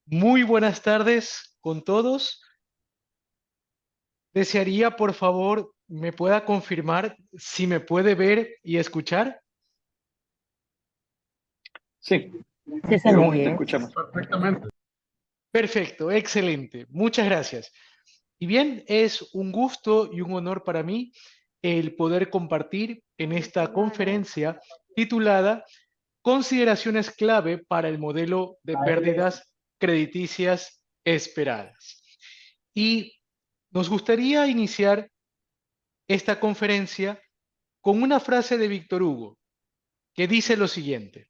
Muy buenas tardes con todos. Desearía, por favor, me pueda confirmar si me puede ver y escuchar. Sí, Sí, Hugo, te señor. escuchamos. Perfectamente. Perfecto, excelente. Muchas gracias. Y bien, es un gusto y un honor para mí el poder compartir en esta conferencia titulada Consideraciones clave para el modelo de pérdidas crediticias esperadas. Y nos gustaría iniciar esta conferencia con una frase de Víctor Hugo que dice lo siguiente: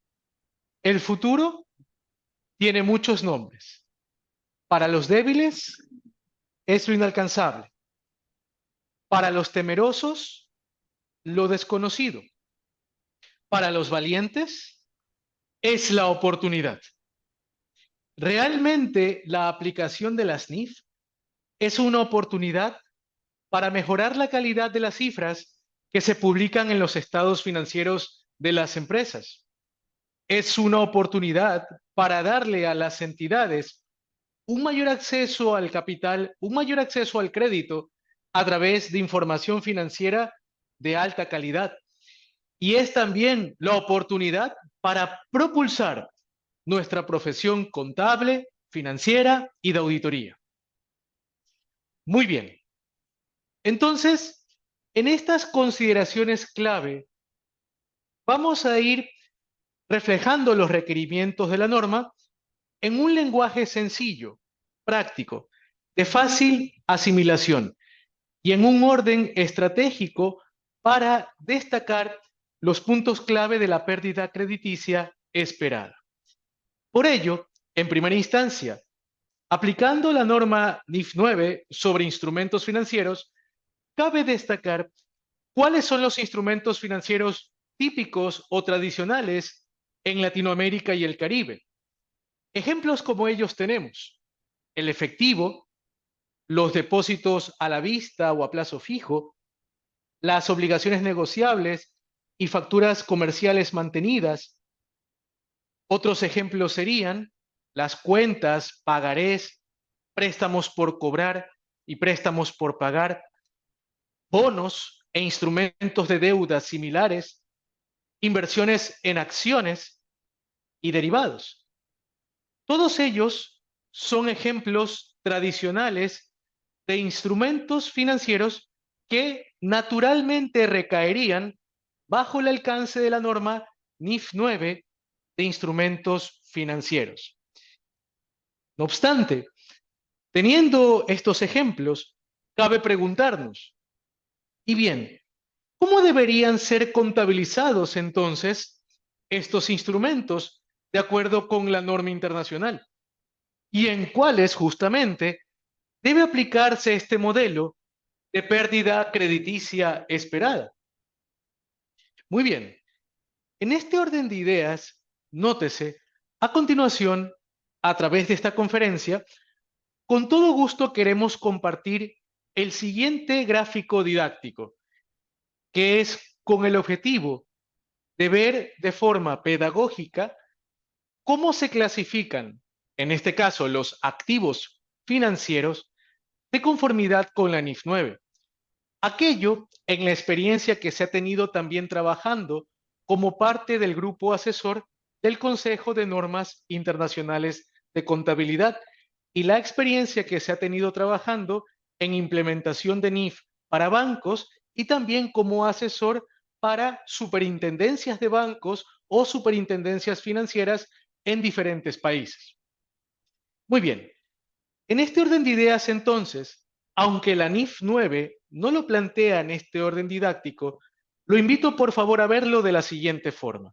el futuro tiene muchos nombres. Para los débiles es lo inalcanzable. Para los temerosos, lo desconocido. Para los valientes, es la oportunidad. Realmente, la aplicación de las NIF es una oportunidad para mejorar la calidad de las cifras que se publican en los estados financieros de las empresas. Es una oportunidad para darle a las entidades un mayor acceso al capital, un mayor acceso al crédito a través de información financiera de alta calidad. Y es también la oportunidad para propulsar nuestra profesión contable, financiera y de auditoría. Muy bien. Entonces, en estas consideraciones clave, vamos a ir reflejando los requerimientos de la norma en un lenguaje sencillo, práctico, de fácil asimilación y en un orden estratégico para destacar los puntos clave de la pérdida crediticia esperada. Por ello, en primera instancia, aplicando la norma NIF 9 sobre instrumentos financieros, cabe destacar cuáles son los instrumentos financieros típicos o tradicionales en Latinoamérica y el Caribe. Ejemplos como ellos tenemos el efectivo, los depósitos a la vista o a plazo fijo, las obligaciones negociables y facturas comerciales mantenidas. Otros ejemplos serían las cuentas, pagarés, préstamos por cobrar y préstamos por pagar, bonos e instrumentos de deuda similares, inversiones en acciones y derivados. Todos ellos son ejemplos tradicionales de instrumentos financieros que naturalmente recaerían bajo el alcance de la norma NIF 9 de instrumentos financieros. No obstante, teniendo estos ejemplos, cabe preguntarnos, y bien, ¿cómo deberían ser contabilizados entonces estos instrumentos de acuerdo con la norma internacional? ¿Y en cuáles justamente debe aplicarse este modelo de pérdida crediticia esperada? Muy bien, en este orden de ideas, nótese, a continuación, a través de esta conferencia, con todo gusto queremos compartir el siguiente gráfico didáctico, que es con el objetivo de ver de forma pedagógica cómo se clasifican, en este caso, los activos financieros de conformidad con la NIF 9. Aquello en la experiencia que se ha tenido también trabajando como parte del grupo asesor del Consejo de Normas Internacionales de Contabilidad y la experiencia que se ha tenido trabajando en implementación de NIF para bancos y también como asesor para superintendencias de bancos o superintendencias financieras en diferentes países. Muy bien, en este orden de ideas, entonces, aunque la NIF 9 no lo plantea en este orden didáctico, lo invito por favor a verlo de la siguiente forma.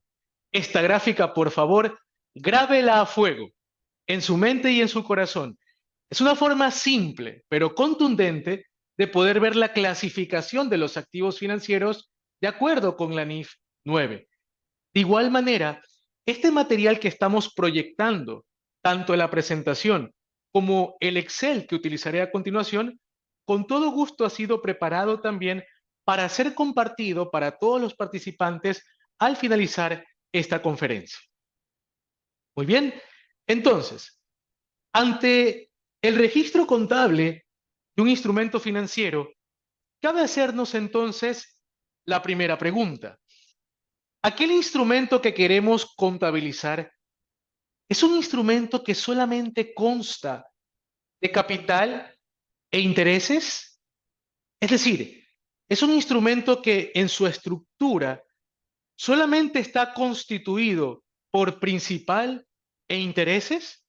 Esta gráfica, por favor, grábela a fuego, en su mente y en su corazón. Es una forma simple, pero contundente, de poder ver la clasificación de los activos financieros de acuerdo con la NIF 9. De igual manera, este material que estamos proyectando, tanto en la presentación como el Excel que utilizaré a continuación, con todo gusto ha sido preparado también para ser compartido para todos los participantes al finalizar esta conferencia. Muy bien, entonces, Ante el registro contable de un instrumento financiero, cabe hacernos entonces la primera pregunta. ¿Aquel instrumento que queremos contabilizar es un instrumento que solamente consta de capital e intereses? Es decir, es un instrumento que en su estructura solamente está constituido por principal e intereses.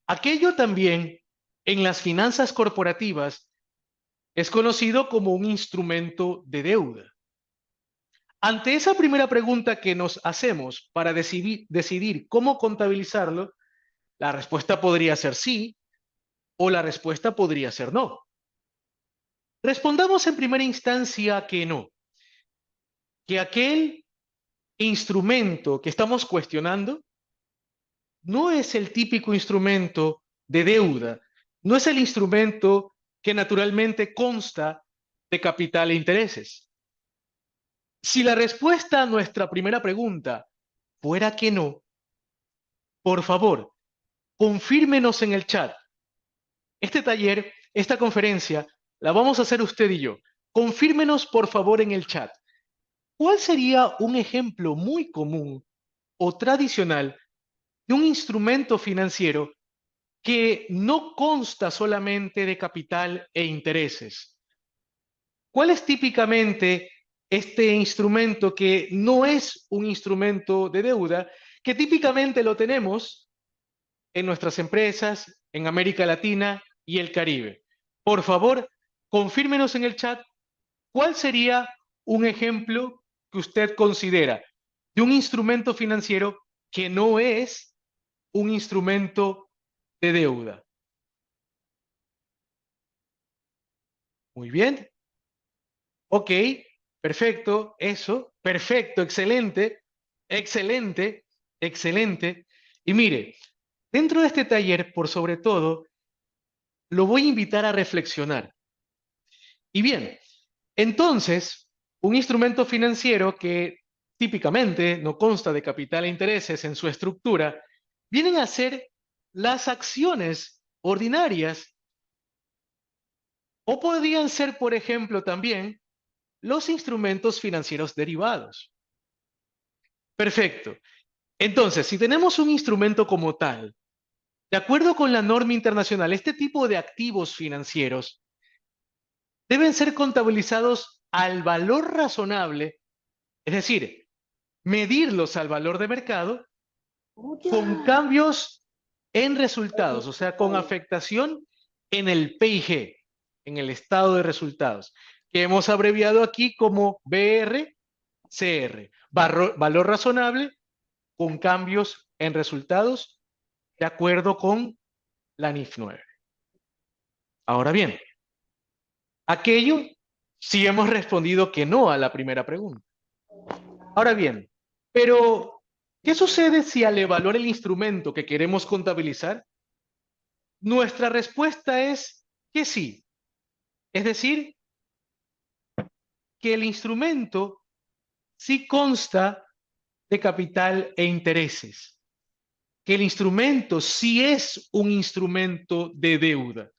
Aquello también en las finanzas corporativas es conocido como un instrumento de deuda. Ante esa primera pregunta que nos hacemos para decidir cómo contabilizarlo, la respuesta podría ser sí o la respuesta podría ser no. Respondamos en primera instancia que no, que aquel instrumento que estamos cuestionando no es el típico instrumento de deuda, no es el instrumento que naturalmente consta de capital e intereses. Si la respuesta a nuestra primera pregunta fuera que no, por favor, confírmenos en el chat. Este taller, esta conferencia, la vamos a hacer usted y yo. Confírmenos, por favor, en el chat. ¿Cuál sería un ejemplo muy común o tradicional de un instrumento financiero que no consta solamente de capital e intereses? ¿Cuál es típicamente este instrumento que no es un instrumento de deuda, que típicamente lo tenemos en nuestras empresas, en América Latina y el Caribe? Por favor, confírmenos en el chat cuál sería un ejemplo que usted considera de un instrumento financiero que no es un instrumento de deuda. Muy bien. Ok, perfecto, eso, perfecto, excelente, excelente, excelente. Y mire, dentro de este taller, por sobre todo, lo voy a invitar a reflexionar. Y bien, entonces, un instrumento financiero que típicamente no consta de capital e intereses en su estructura, vienen a ser las acciones ordinarias o podrían ser, por ejemplo, también los instrumentos financieros derivados. Perfecto. Entonces, si tenemos un instrumento como tal, de acuerdo con la norma internacional, este tipo de activos financieros deben ser contabilizados al valor razonable, es decir, medirlos al valor de mercado con cambios en resultados, o sea, con afectación en el PIG, en el estado de resultados, que hemos abreviado aquí como BRCR, valor razonable con cambios en resultados de acuerdo con la NIF 9. Ahora bien, aquello sí hemos respondido que no a la primera pregunta. Ahora bien, pero ¿qué sucede si al evaluar el instrumento que queremos contabilizar, nuestra respuesta es que sí? Es decir, que el instrumento sí consta de capital e intereses, que el instrumento sí es un instrumento de deuda.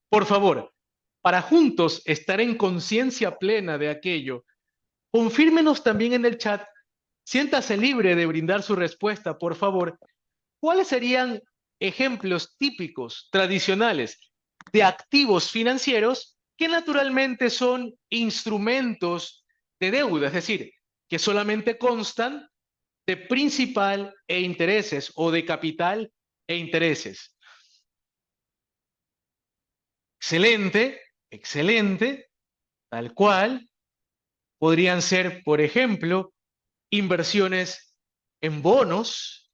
Por favor, para juntos estar en conciencia plena de aquello, confírmenos también en el chat, siéntase libre de brindar su respuesta, por favor. ¿Cuáles serían ejemplos típicos, tradicionales, de activos financieros que naturalmente son instrumentos de deuda? Es decir, que solamente constan de principal e intereses o de capital e intereses. Excelente, excelente, tal cual. Podrían ser, por ejemplo, inversiones en bonos,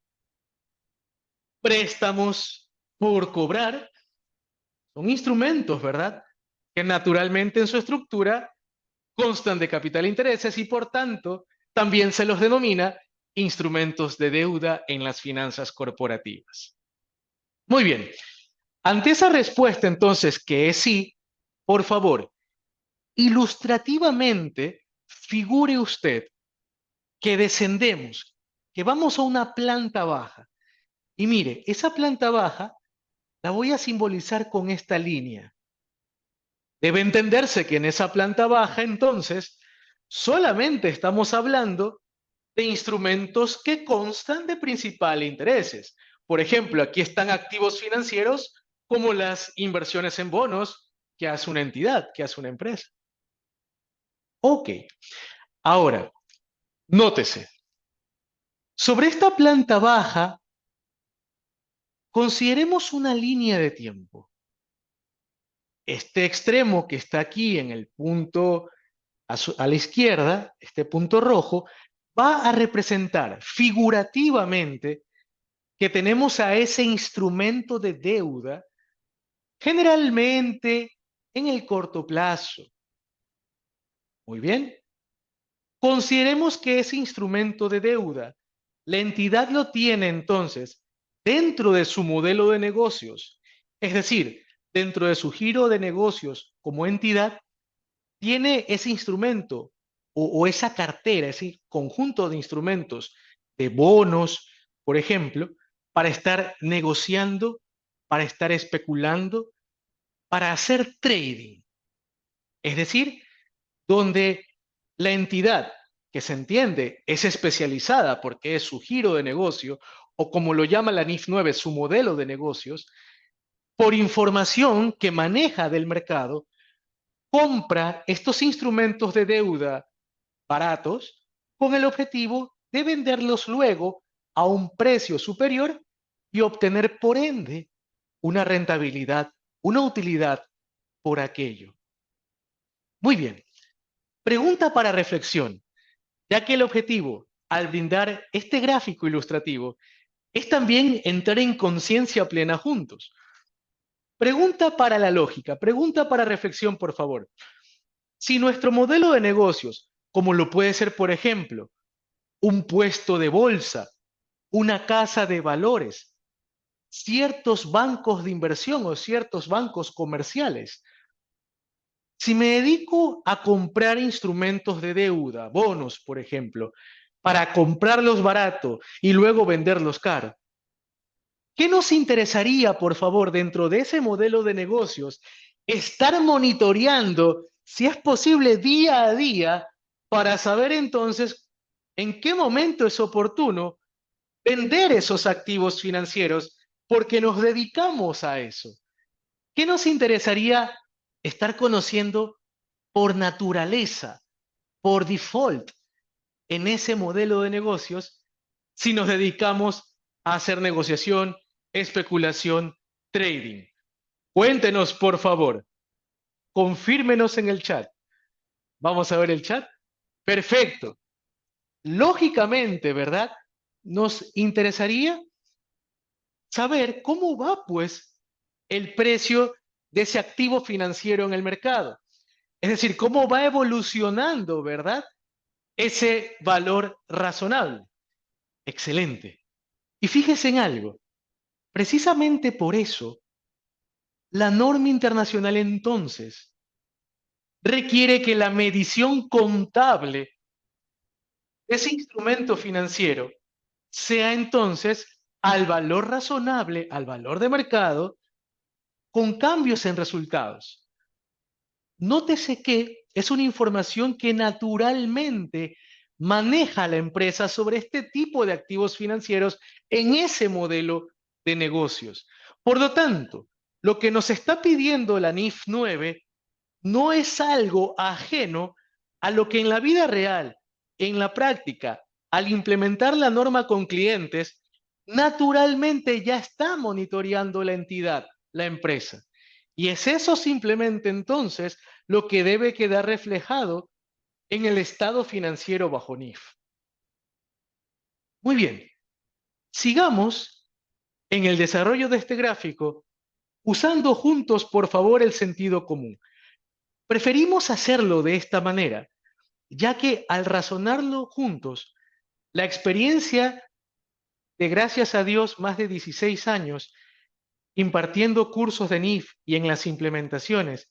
préstamos por cobrar. Son instrumentos, ¿verdad? Que naturalmente en su estructura constan de capital e intereses y por tanto también se los denomina instrumentos de deuda en las finanzas corporativas. Muy bien. Ante esa respuesta entonces que es sí, por favor, ilustrativamente figure usted que descendemos, que vamos a una planta baja Y mire, esa planta baja la voy a simbolizar con esta línea. Debe entenderse que en esa planta baja, entonces, solamente estamos hablando de instrumentos que constan de principal intereses. Por ejemplo, aquí están activos financieros como las inversiones en bonos que hace una entidad, que hace una empresa. Ok, ahora, nótese, sobre esta planta baja, consideremos una línea de tiempo. Este extremo que está aquí en el punto a la izquierda, este punto rojo, va a representar figurativamente que tenemos a ese instrumento de deuda generalmente en el corto plazo. Muy bien. Consideremos que ese instrumento de deuda, la entidad lo tiene entonces dentro de su modelo de negocios, es decir, dentro de su giro de negocios como entidad, tiene ese instrumento o esa cartera, ese conjunto de instrumentos de bonos, por ejemplo, para estar negociando, para estar especulando, para hacer trading. Es decir, donde la entidad que se entiende es especializada porque es su giro de negocio, o como lo llama la NIF 9, su modelo de negocios, por información que maneja del mercado, compra estos instrumentos de deuda baratos con el objetivo de venderlos luego a un precio superior y obtener por ende una rentabilidad, una utilidad por aquello. Muy bien, pregunta para reflexión, ya que el objetivo al brindar este gráfico ilustrativo es también entrar en conciencia plena juntos. Pregunta para la lógica, pregunta para reflexión, por favor. Si nuestro modelo de negocios, como lo puede ser, por ejemplo, un puesto de bolsa, una casa de valores, ciertos bancos de inversión o ciertos bancos comerciales. Si me dedico a comprar instrumentos de deuda, bonos, por ejemplo, para comprarlos barato y luego venderlos caro, ¿qué nos interesaría, por favor, dentro de ese modelo de negocios, estar monitoreando, si es posible, día a día, para saber entonces en qué momento es oportuno vender esos activos financieros porque nos dedicamos a eso? ¿Qué nos interesaría estar conociendo por naturaleza, por default, en ese modelo de negocios si nos dedicamos a hacer negociación, especulación, trading? Cuéntenos, por favor. Confírmenos en el chat. Vamos a ver el chat. Perfecto. Lógicamente, ¿verdad? Nos interesaría saber cómo va, pues, el precio de ese activo financiero en el mercado. Es decir, cómo va evolucionando, ¿verdad? Ese valor razonable. Excelente. Y fíjese en algo. Precisamente por eso, la norma internacional entonces requiere que la medición contable de ese instrumento financiero sea entonces al valor razonable, al valor de mercado, con cambios en resultados. Nótese que es una información que naturalmente maneja la empresa sobre este tipo de activos financieros en ese modelo de negocios. Por lo tanto, lo que nos está pidiendo la NIF 9 no es algo ajeno a lo que en la vida real, en la práctica, al implementar la norma con clientes, naturalmente ya está monitoreando la entidad, la empresa. Y es eso simplemente entonces lo que debe quedar reflejado en el estado financiero bajo NIF. Muy bien, sigamos en el desarrollo de este gráfico usando juntos, por favor, el sentido común. Preferimos hacerlo de esta manera, ya que al razonarlo juntos, la experiencia de, gracias a Dios, más de 16 años impartiendo cursos de NIF y en las implementaciones,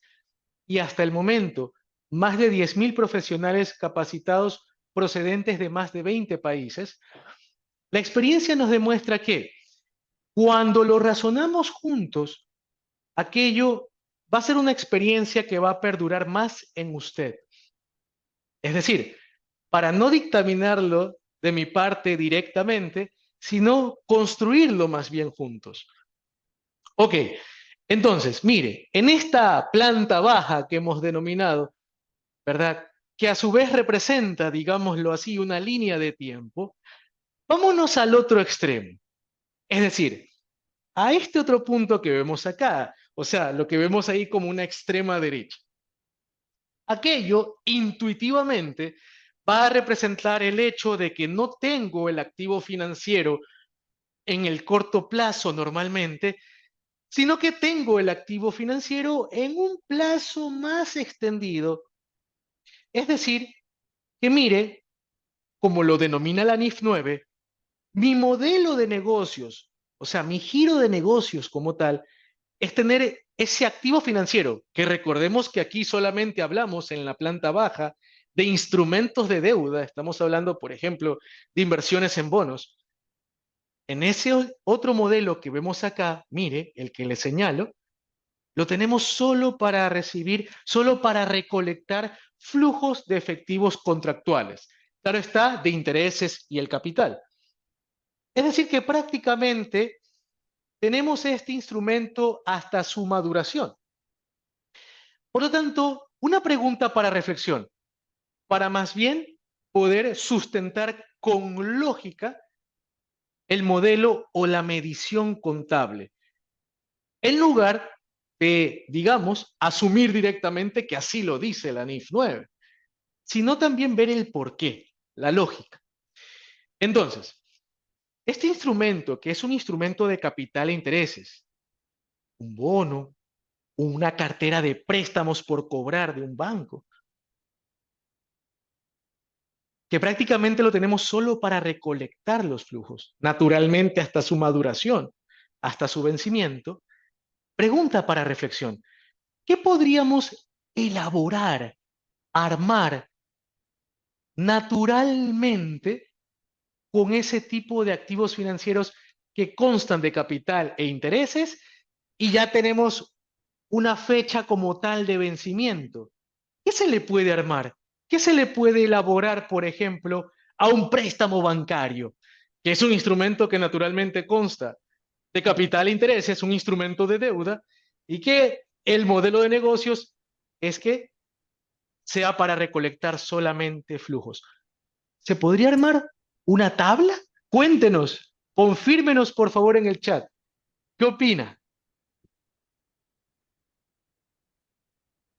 y hasta el momento, más de 10.000 profesionales capacitados procedentes de más de 20 países, la experiencia nos demuestra que Cuando lo razonamos juntos, aquello va a ser una experiencia que va a perdurar más en usted. Es decir, para no dictaminarlo de mi parte directamente, sino construirlo más bien juntos. Ok, entonces, mire, en esta planta baja que hemos denominado, ¿verdad? Que a su vez representa, digámoslo así, una línea de tiempo, vámonos al otro extremo. Es decir, a este otro punto que vemos acá, o sea, lo que vemos ahí como una extrema derecha. Aquello intuitivamente va a representar el hecho de que no tengo el activo financiero en el corto plazo normalmente, sino que tengo el activo financiero en un plazo más extendido. Es decir, que mire, como lo denomina la NIF 9, mi modelo de negocios, o sea, mi giro de negocios como tal, es tener ese activo financiero, que recordemos que aquí solamente hablamos en la planta baja de instrumentos de deuda, estamos hablando, por ejemplo, de inversiones en bonos. En ese otro modelo que vemos acá, mire, el que le señalo, lo tenemos solo para recibir, solo para recolectar flujos de efectivos contractuales. Claro está, de intereses y el capital. Es decir, que prácticamente tenemos este instrumento hasta su maduración. Por lo tanto, una pregunta para reflexión, para más bien poder sustentar con lógica el modelo o la medición contable, en lugar de, digamos, asumir directamente que así lo dice la NIF 9, sino también ver el porqué, la lógica. Entonces, este instrumento, que es un instrumento de capital e intereses, un bono, una cartera de préstamos por cobrar de un banco, que prácticamente lo tenemos solo para recolectar los flujos, naturalmente hasta su maduración, hasta su vencimiento. Pregunta para reflexión, ¿qué podríamos elaborar, armar naturalmente con ese tipo de activos financieros que constan de capital e intereses y ya tenemos una fecha como tal de vencimiento? ¿Qué se le puede armar? ¿Qué se le puede elaborar, por ejemplo, a un préstamo bancario, que es un instrumento que naturalmente consta de capital e interés, es un instrumento de deuda y que el modelo de negocios es que sea para recolectar solamente flujos? ¿Se podría armar una tabla? Cuéntenos, confírmenos por favor en el chat. ¿Qué opina?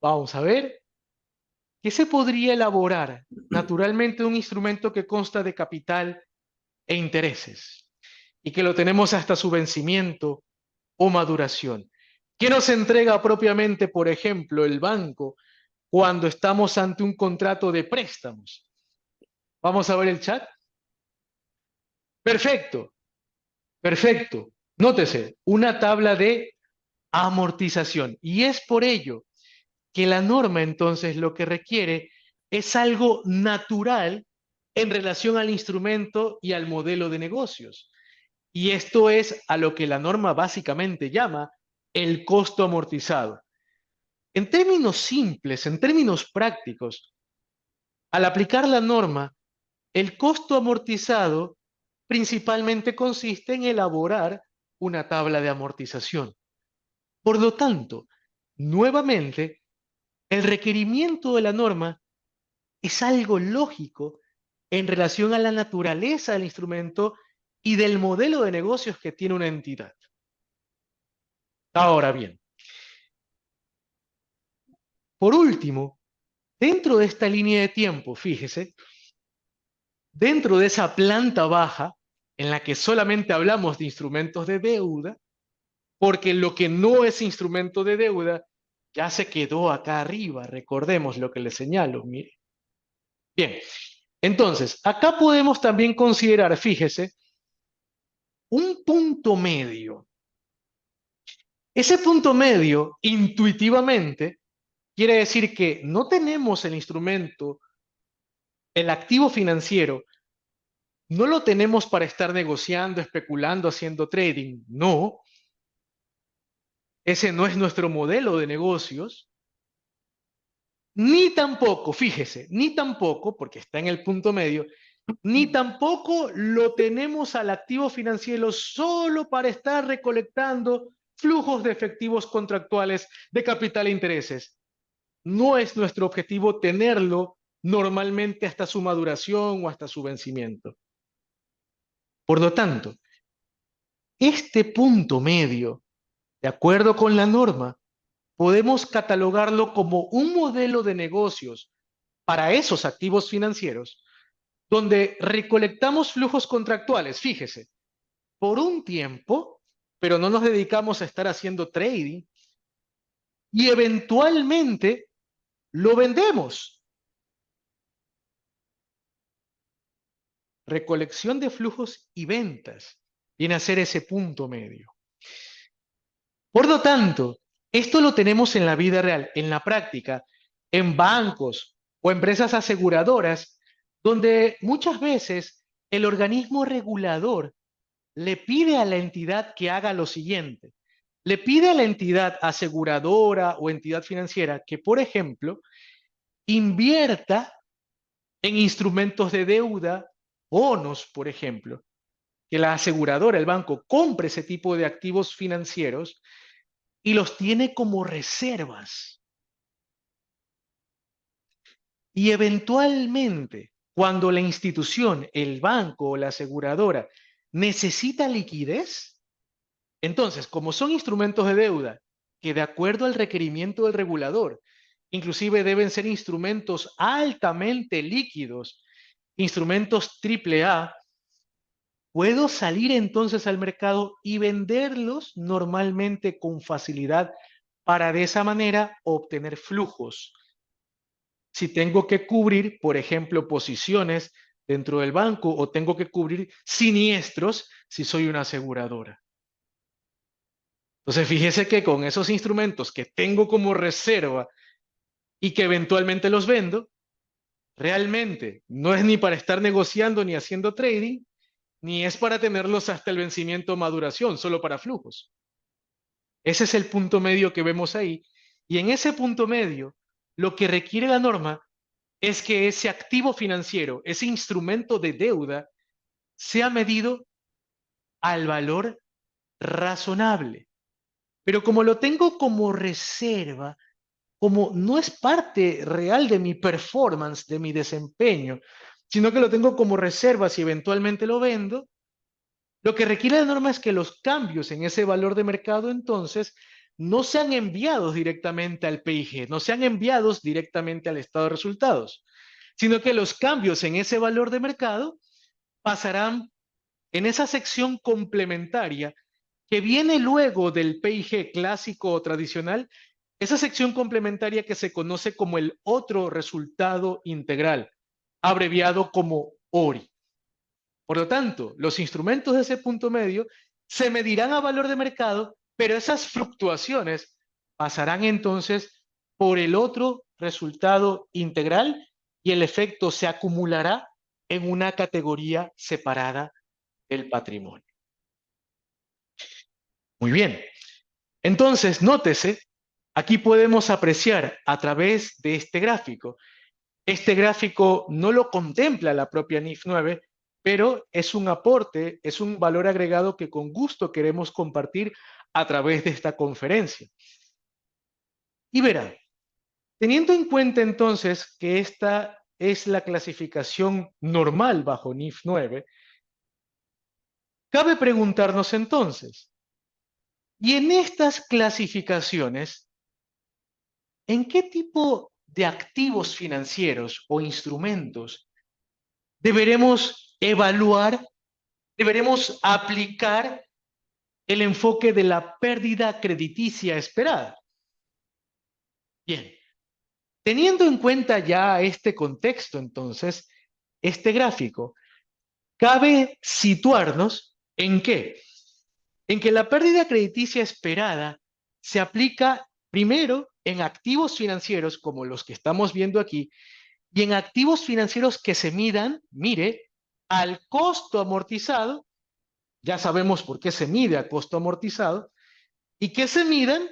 Vamos a ver. ¿Qué se podría elaborar? Naturalmente un instrumento que consta de capital e intereses y que lo tenemos hasta su vencimiento o maduración. ¿Qué nos entrega propiamente, por ejemplo, el banco cuando estamos ante un contrato de préstamos? Vamos a ver el chat. Perfecto, perfecto. Nótese, una tabla de amortización. Y es por ello que la norma entonces lo que requiere es algo natural en relación al instrumento y al modelo de negocios. Y esto es a lo que la norma básicamente llama el costo amortizado. En términos simples, en términos prácticos, al aplicar la norma, el costo amortizado principalmente consiste en elaborar una tabla de amortización. Por lo tanto, nuevamente, el requerimiento de la norma es algo lógico en relación a la naturaleza del instrumento y del modelo de negocios que tiene una entidad. Ahora bien, por último, dentro de esta línea de tiempo, fíjese, dentro de esa planta baja en la que solamente hablamos de instrumentos de deuda, porque lo que no es instrumento de deuda ya se quedó acá arriba, recordemos lo que le señalo, mire. Bien, entonces, acá podemos también considerar, fíjese, un punto medio. Ese punto medio, intuitivamente, quiere decir que no tenemos el instrumento, el activo financiero, no lo tenemos para estar negociando, especulando, haciendo trading. No, ese no es nuestro modelo de negocios. Ni tampoco, fíjese, ni tampoco, porque está en el punto medio, ni tampoco lo tenemos al activo financiero solo para estar recolectando flujos de efectivos contractuales de capital e intereses. No es nuestro objetivo tenerlo normalmente hasta su maduración o hasta su vencimiento. Por lo tanto, este punto medio, de acuerdo con la norma, podemos catalogarlo como un modelo de negocios para esos activos financieros donde recolectamos flujos contractuales, fíjese, por un tiempo, pero no nos dedicamos a estar haciendo trading y eventualmente lo vendemos. Recolección de flujos y ventas viene a ser ese punto medio. Por lo tanto, esto lo tenemos en la vida real, en la práctica, en bancos o empresas aseguradoras, donde muchas veces el organismo regulador le pide a la entidad que haga lo siguiente. Le pide a la entidad aseguradora o entidad financiera que, por ejemplo, invierta en instrumentos de deuda, bonos, por ejemplo, que la aseguradora, el banco, compre ese tipo de activos financieros y los tiene como reservas. Y eventualmente, cuando la institución, el banco o la aseguradora necesita liquidez, entonces, como son instrumentos de deuda que de acuerdo al requerimiento del regulador, inclusive deben ser instrumentos altamente líquidos, instrumentos AAA, puedo salir entonces al mercado y venderlos normalmente con facilidad para de esa manera obtener flujos. Si tengo que cubrir, por ejemplo, posiciones dentro del banco o tengo que cubrir siniestros si soy una aseguradora. Entonces, fíjese que con esos instrumentos que tengo como reserva y que eventualmente los vendo, realmente no es ni para estar negociando ni haciendo trading, ni es para tenerlos hasta el vencimiento o maduración, solo para flujos. Ese es el punto medio que vemos ahí. Y en ese punto medio, lo que requiere la norma es que ese activo financiero, ese instrumento de deuda, sea medido al valor razonable. Pero como lo tengo como reserva, como no es parte real de mi performance, de mi desempeño, sino que lo tengo como reserva si eventualmente lo vendo, lo que requiere la norma es que los cambios en ese valor de mercado entonces no sean enviados directamente al PIG, no sean enviados directamente al estado de resultados, sino que los cambios en ese valor de mercado pasarán en esa sección complementaria que viene luego del PIG clásico o tradicional, esa sección complementaria que se conoce como el otro resultado integral, abreviado como ORI. Por lo tanto, los instrumentos de ese punto medio se medirán a valor de mercado, pero esas fluctuaciones pasarán entonces por el otro resultado integral y el efecto se acumulará en una categoría separada del patrimonio. Muy bien. Entonces, nótese, aquí podemos apreciar a través de este gráfico. Este gráfico no lo contempla la propia NIF 9, pero es un aporte, es un valor agregado que con gusto queremos compartir a través de esta conferencia. Y verán, teniendo en cuenta entonces que esta es la clasificación normal bajo NIF 9, cabe preguntarnos entonces, ¿y en estas clasificaciones, en qué tipo de activos financieros o instrumentos deberemos evaluar, deberemos aplicar el enfoque de la pérdida crediticia esperada? Bien, teniendo en cuenta ya este contexto, entonces, este gráfico, cabe situarnos en qué? En que la pérdida crediticia esperada se aplica primero en activos financieros como los que estamos viendo aquí y en activos financieros que se midan, mire, al costo amortizado, ya sabemos por qué se mide a costo amortizado, y que se midan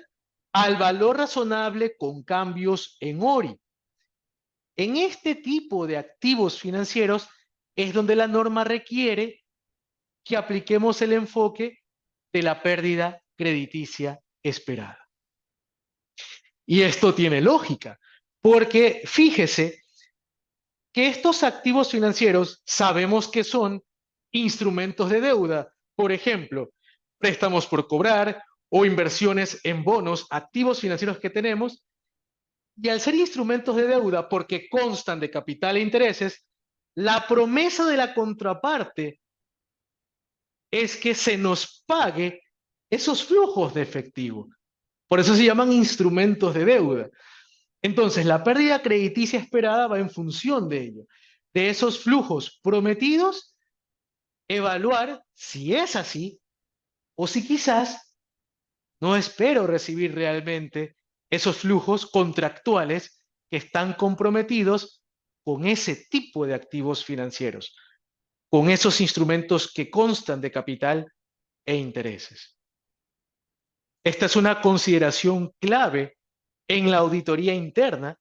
al valor razonable con cambios en ORI. En este tipo de activos financieros es donde la norma requiere que apliquemos el enfoque de la pérdida crediticia esperada. Y esto tiene lógica, porque fíjese que estos activos financieros sabemos que son instrumentos de deuda, por ejemplo, préstamos por cobrar o inversiones en bonos, activos financieros que tenemos, y al ser instrumentos de deuda porque constan de capital e intereses, la promesa de la contraparte es que se nos pague esos flujos de efectivo. Por eso se llaman instrumentos de deuda. Entonces, la pérdida crediticia esperada va en función de ello, de esos flujos prometidos, evaluar si es así o si quizás no espero recibir realmente esos flujos contractuales que están comprometidos con ese tipo de activos financieros, con esos instrumentos que constan de capital e intereses. Esta es una consideración clave en la auditoría interna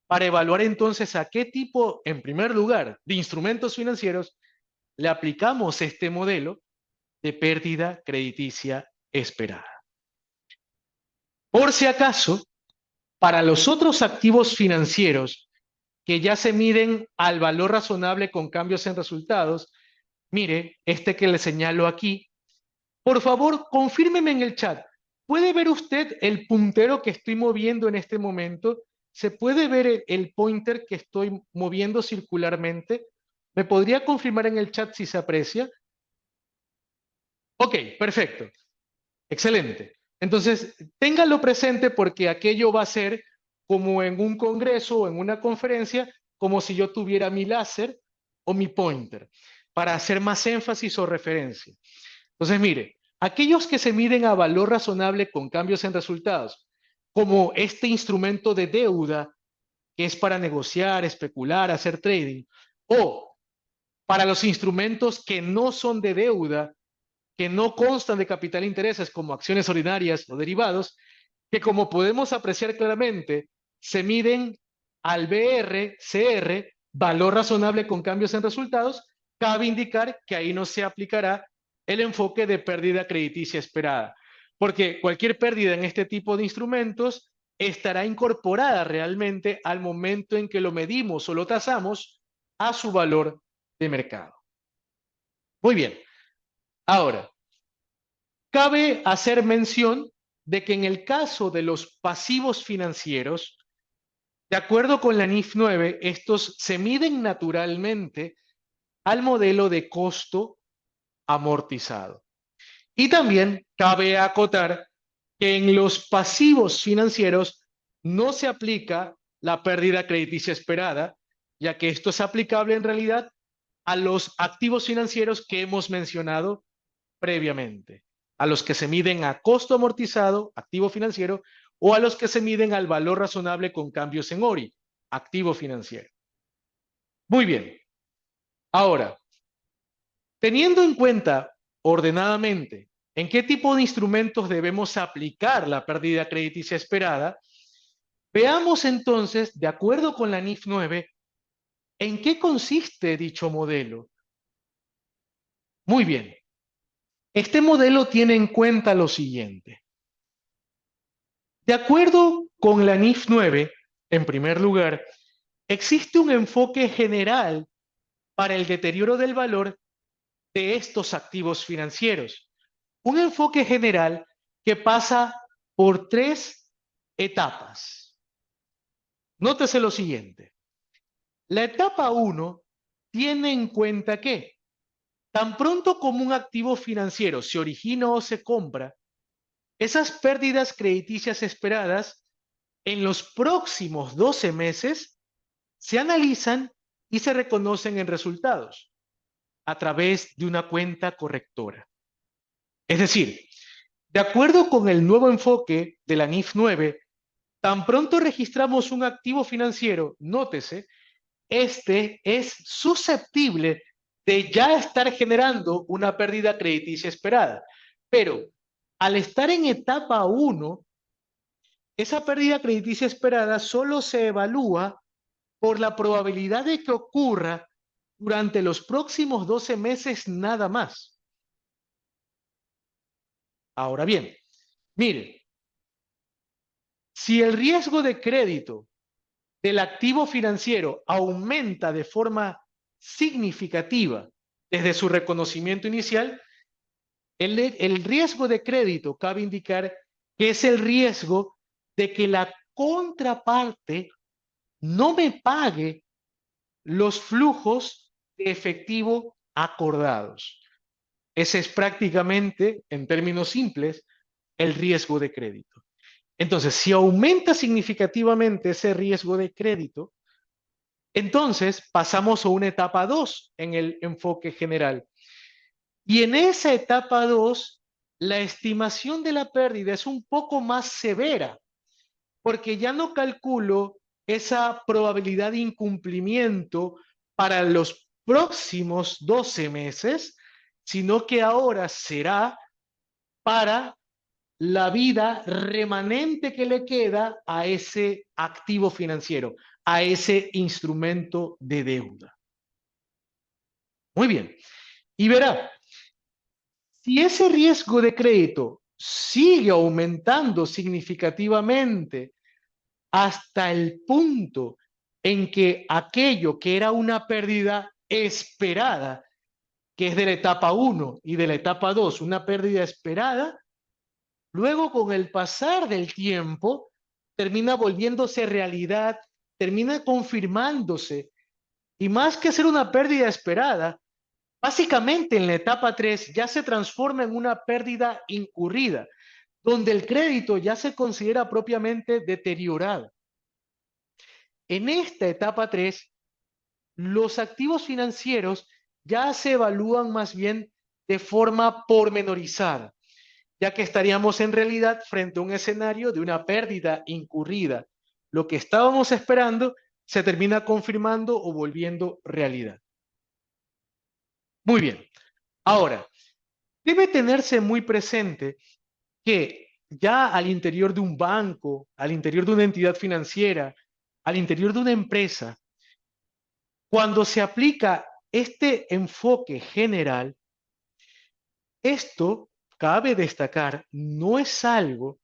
para evaluar entonces a qué tipo, en primer lugar, de instrumentos financieros le aplicamos este modelo de pérdida crediticia esperada. Por si acaso, para los otros activos financieros que ya se miden al valor razonable con cambios en resultados, mire, este que le señalo aquí, por favor, confírmeme en el chat. ¿Puede ver usted el puntero que estoy moviendo en este momento? ¿Se puede ver el pointer que estoy moviendo circularmente? ¿Me podría confirmar en el chat si se aprecia? Ok, perfecto. Excelente. Entonces, téngalo presente porque aquello va a ser como en un congreso o en una conferencia, como si yo tuviera mi láser o mi pointer, para hacer más énfasis o referencia. Entonces, mire, aquellos que se miden a valor razonable con cambios en resultados, como este instrumento de deuda que es para negociar, especular, hacer trading, o para los instrumentos que no son de deuda, que no constan de capital e intereses como acciones ordinarias o derivados, que como podemos apreciar claramente, se miden al BR, CR, valor razonable con cambios en resultados, cabe indicar que ahí no se aplicará el enfoque de pérdida crediticia esperada, porque cualquier pérdida en este tipo de instrumentos estará incorporada realmente al momento en que lo medimos o lo tasamos a su valor de mercado. Muy bien. Ahora, cabe hacer mención de que en el caso de los pasivos financieros, de acuerdo con la NIF 9, estos se miden naturalmente al modelo de costo amortizado. Y también cabe acotar que en los pasivos financieros no se aplica la pérdida crediticia esperada, ya que esto es aplicable en realidad a los activos financieros que hemos mencionado previamente, a los que se miden a costo amortizado, activo financiero, o a los que se miden al valor razonable con cambios en ORI, activo financiero. Muy bien. Ahora, teniendo en cuenta ordenadamente en qué tipo de instrumentos debemos aplicar la pérdida crediticia esperada, veamos entonces, de acuerdo con la NIF 9, en qué consiste dicho modelo. Muy bien. Este modelo tiene en cuenta lo siguiente. De acuerdo con la NIF 9, en primer lugar, existe un enfoque general para el deterioro del valor de estos activos financieros. Un enfoque general que pasa por tres etapas. Nótese lo siguiente. La etapa 1 tiene en cuenta que tan pronto como un activo financiero se origina o se compra, esas pérdidas crediticias esperadas en los próximos 12 meses se analizan y se reconocen en resultados a través de una cuenta correctora. Es decir, de acuerdo con el nuevo enfoque de la NIF 9, tan pronto registramos un activo financiero, nótese, este es susceptible de ya estar generando una pérdida crediticia esperada. Pero al estar en etapa 1, esa pérdida crediticia esperada solo se evalúa por la probabilidad de que ocurra durante los próximos 12 meses nada más. Ahora bien, mire, si el riesgo de crédito del activo financiero aumenta de forma significativa desde su reconocimiento inicial, el riesgo de crédito cabe indicar que es el riesgo de que la contraparte no me pague los flujos de efectivo acordados. Ese es prácticamente, en términos simples, el riesgo de crédito. Entonces, si aumenta significativamente ese riesgo de crédito, entonces pasamos a una etapa 2 en el enfoque general. Y en esa etapa 2, la estimación de la pérdida es un poco más severa, porque ya no calculo esa probabilidad de incumplimiento para los próximos 12 meses, sino que ahora será para la vida remanente que le queda a ese activo financiero, a ese instrumento de deuda. Muy bien. Y verá, si ese riesgo de crédito sigue aumentando significativamente hasta el punto en que aquello que era una pérdida esperada, que es de la etapa 1 y de la etapa 2, una pérdida esperada, luego con el pasar del tiempo termina volviéndose realidad, termina confirmándose, y más que ser una pérdida esperada, básicamente en la etapa 3 ya se transforma en una pérdida incurrida, donde el crédito ya se considera propiamente deteriorado. En esta etapa 3, los activos financieros ya se evalúan más bien de forma pormenorizada, ya que estaríamos en realidad frente a un escenario de una pérdida incurrida. Lo que estábamos esperando se termina confirmando o volviendo realidad. Muy bien. Ahora, debe tenerse muy presente que ya al interior de un banco, al interior de una entidad financiera, al interior de una empresa, cuando se aplica este enfoque general, esto, cabe destacar, no es algo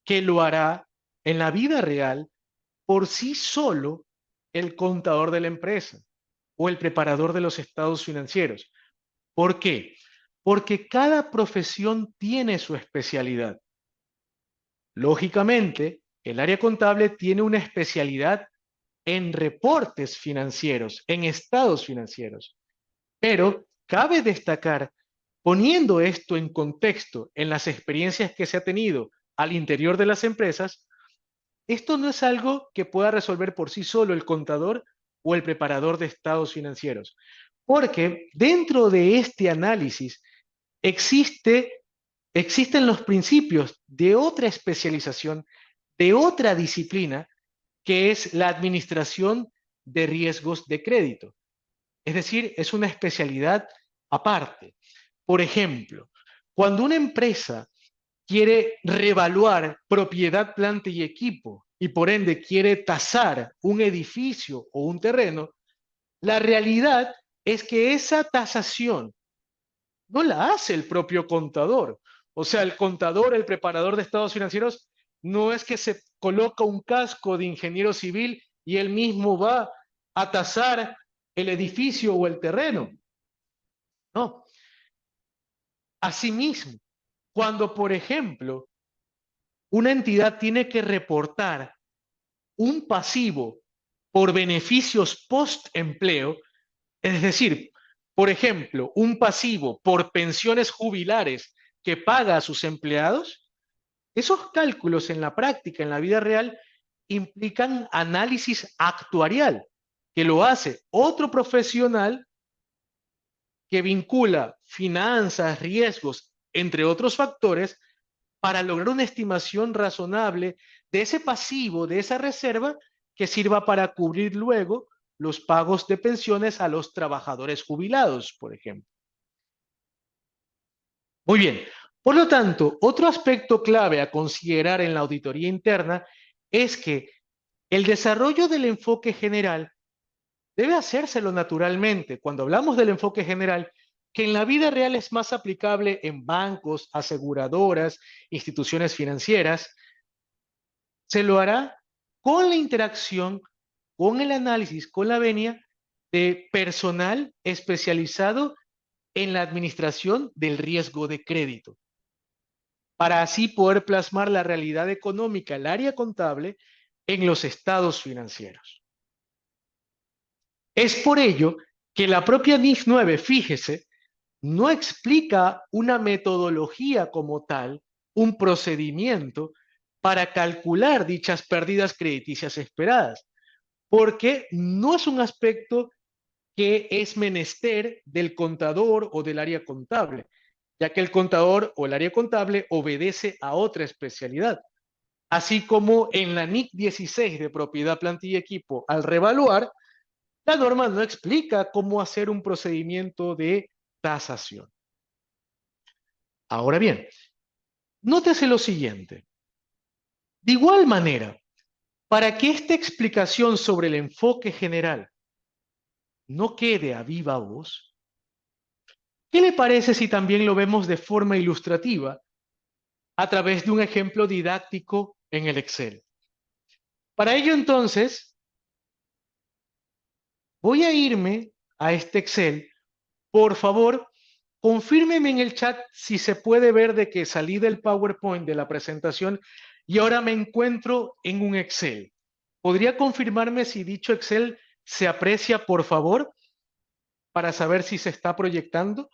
que lo hará en la vida real por sí solo el contador de la empresa o el preparador de los estados financieros. ¿Por qué? Porque cada profesión tiene su especialidad. Lógicamente, el área contable tiene una especialidad en reportes financieros, en estados financieros. Pero cabe destacar, poniendo esto en contexto en las experiencias que se ha tenido al interior de las empresas, esto no es algo que pueda resolver por sí solo el contador o el preparador de estados financieros, porque dentro de este análisis existen los principios de otra especialización, de otra disciplina, que es la administración de riesgos de crédito. Es decir, es una especialidad aparte. Por ejemplo, cuando una empresa quiere revaluar propiedad, planta y equipo y por ende quiere tasar un edificio o un terreno, la realidad es que esa tasación no la hace el propio contador. O sea, el contador, el preparador de estados financieros, no es que se coloca un casco de ingeniero civil y él mismo va a tasar el edificio o el terreno. No. Asimismo, cuando, por ejemplo, una entidad tiene que reportar un pasivo por beneficios post-empleo, es decir, por ejemplo, un pasivo por pensiones jubilares que paga a sus empleados, esos cálculos en la práctica, en la vida real, implican análisis actuarial, que lo hace otro profesional que vincula finanzas, riesgos, entre otros factores, para lograr una estimación razonable de ese pasivo, de esa reserva, que sirva para cubrir luego los pagos de pensiones a los trabajadores jubilados, por ejemplo. Muy bien. Por lo tanto, otro aspecto clave a considerar en la auditoría interna es que el desarrollo del enfoque general debe hacérselo naturalmente. Cuando hablamos del enfoque general, que en la vida real es más aplicable en bancos, aseguradoras, instituciones financieras, se lo hará con la interacción, con el análisis, con la venia de personal especializado en la administración del riesgo de crédito, para así poder plasmar la realidad económica, el área contable, en los estados financieros. Es por ello que la propia NIF 9, fíjese, no explica una metodología como tal, un procedimiento para calcular dichas pérdidas crediticias esperadas, porque no es un aspecto que es menester del contador o del área contable, ya que el contador o el área contable obedece a otra especialidad. Así como en la NIC 16 de propiedad, plantilla y equipo, al revaluar, la norma no explica cómo hacer un procedimiento de tasación. Ahora bien, nótese lo siguiente. De igual manera, para que esta explicación sobre el enfoque general no quede a viva voz, ¿qué le parece si también lo vemos de forma ilustrativa a través de un ejemplo didáctico en el Excel? Para ello, entonces, voy a irme a este Excel. Por favor, confírmeme en el chat si se puede ver de que salí del PowerPoint de la presentación y ahora me encuentro en un Excel. ¿Podría confirmarme si dicho Excel se aprecia, por favor, para saber si se está proyectando?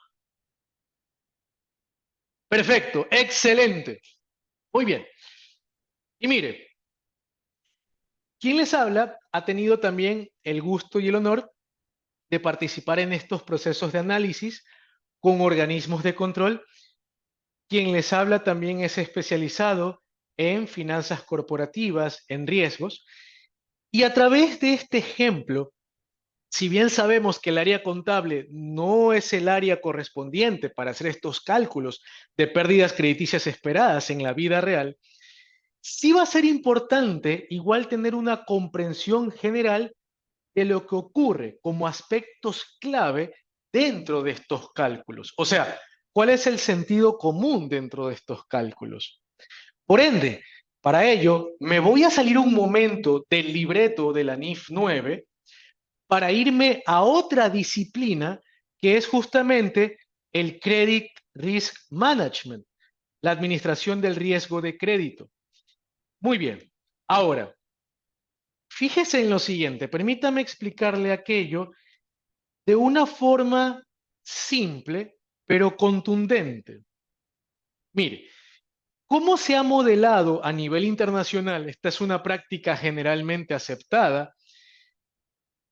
Perfecto, excelente. Muy bien. Y mire, quien les habla ha tenido también el gusto y el honor de participar en estos procesos de análisis con organismos de control. Quien les habla también es especializado en finanzas corporativas, en riesgos, y a través de este ejemplo, si bien sabemos que el área contable no es el área correspondiente para hacer estos cálculos de pérdidas crediticias esperadas en la vida real, sí va a ser importante igual tener una comprensión general de lo que ocurre como aspectos clave dentro de estos cálculos. O sea, ¿cuál es el sentido común dentro de estos cálculos? Por ende, para ello, me voy a salir un momento del libreto de la NIF 9 para irme a otra disciplina que es justamente el Credit Risk Management, la administración del riesgo de crédito. Muy bien. Ahora, fíjese en lo siguiente, permítame explicarle aquello de una forma simple, pero contundente. Mire, ¿cómo se ha modelado a nivel internacional? Esta es una práctica generalmente aceptada.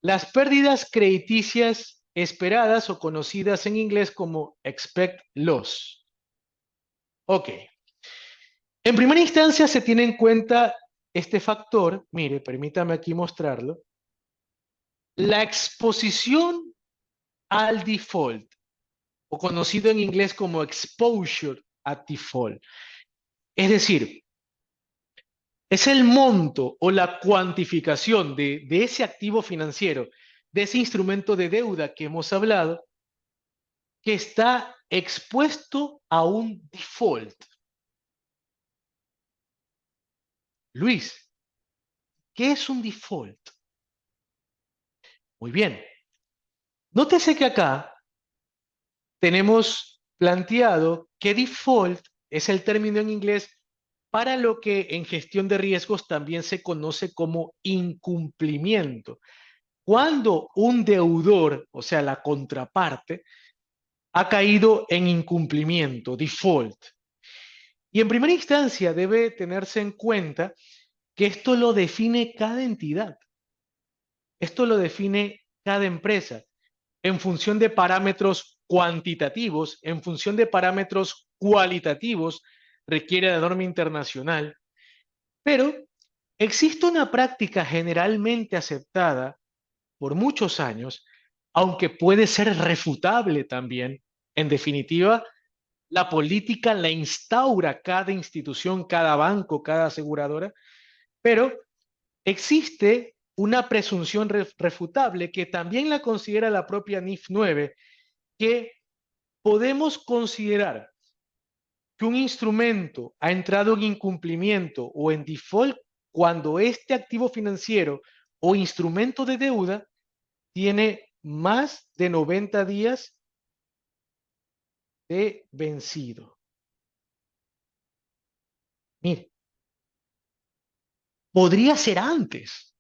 Las pérdidas crediticias esperadas o conocidas en inglés como expect loss. Ok. En primera instancia se tiene en cuenta este factor, mire, permítame aquí mostrarlo, la exposición al default, o conocido en inglés como exposure at default. Es decir, es el monto o la cuantificación de ese activo financiero, de ese instrumento de deuda que hemos hablado, que está expuesto a un default. Luis, ¿qué es un default? Muy bien. Nótese que acá tenemos planteado que default es el término en inglés para lo que en gestión de riesgos también se conoce como incumplimiento. Cuando un deudor, o sea, la contraparte, ha caído en incumplimiento, default. Y en primera instancia debe tenerse en cuenta que esto lo define cada entidad. Esto lo define cada empresa en función de parámetros cuantitativos, en función de parámetros cualitativos, requiere la norma internacional. Pero existe una práctica generalmente aceptada por muchos años, aunque puede ser refutable también. En definitiva, la política la instaura cada institución, cada banco, cada aseguradora, pero existe una presunción refutable que también la considera la propia NIF 9, que podemos considerar que un instrumento ha entrado en incumplimiento o en default cuando este activo financiero o instrumento de deuda tiene más de 90 días de vencido. Mire, podría ser antes,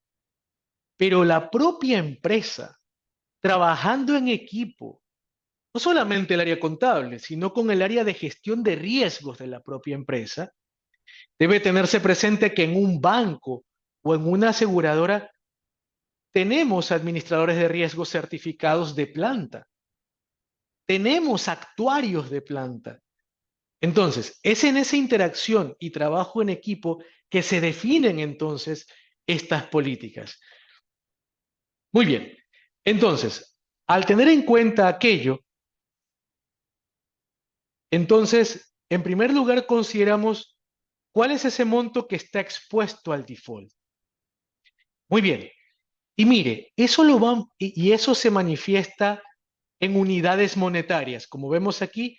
pero la propia empresa, trabajando en equipo, no solamente el área contable, sino con el área de gestión de riesgos de la propia empresa, debe tenerse presente que en un banco o en una aseguradora tenemos administradores de riesgos certificados de planta, tenemos actuarios de planta. Entonces, es en esa interacción y trabajo en equipo que se definen entonces estas políticas. Muy bien. Entonces, al tener en cuenta aquello, entonces, en primer lugar, consideramos cuál es ese monto que está expuesto al default. Muy bien. Y mire, y eso se manifiesta en unidades monetarias. Como vemos aquí,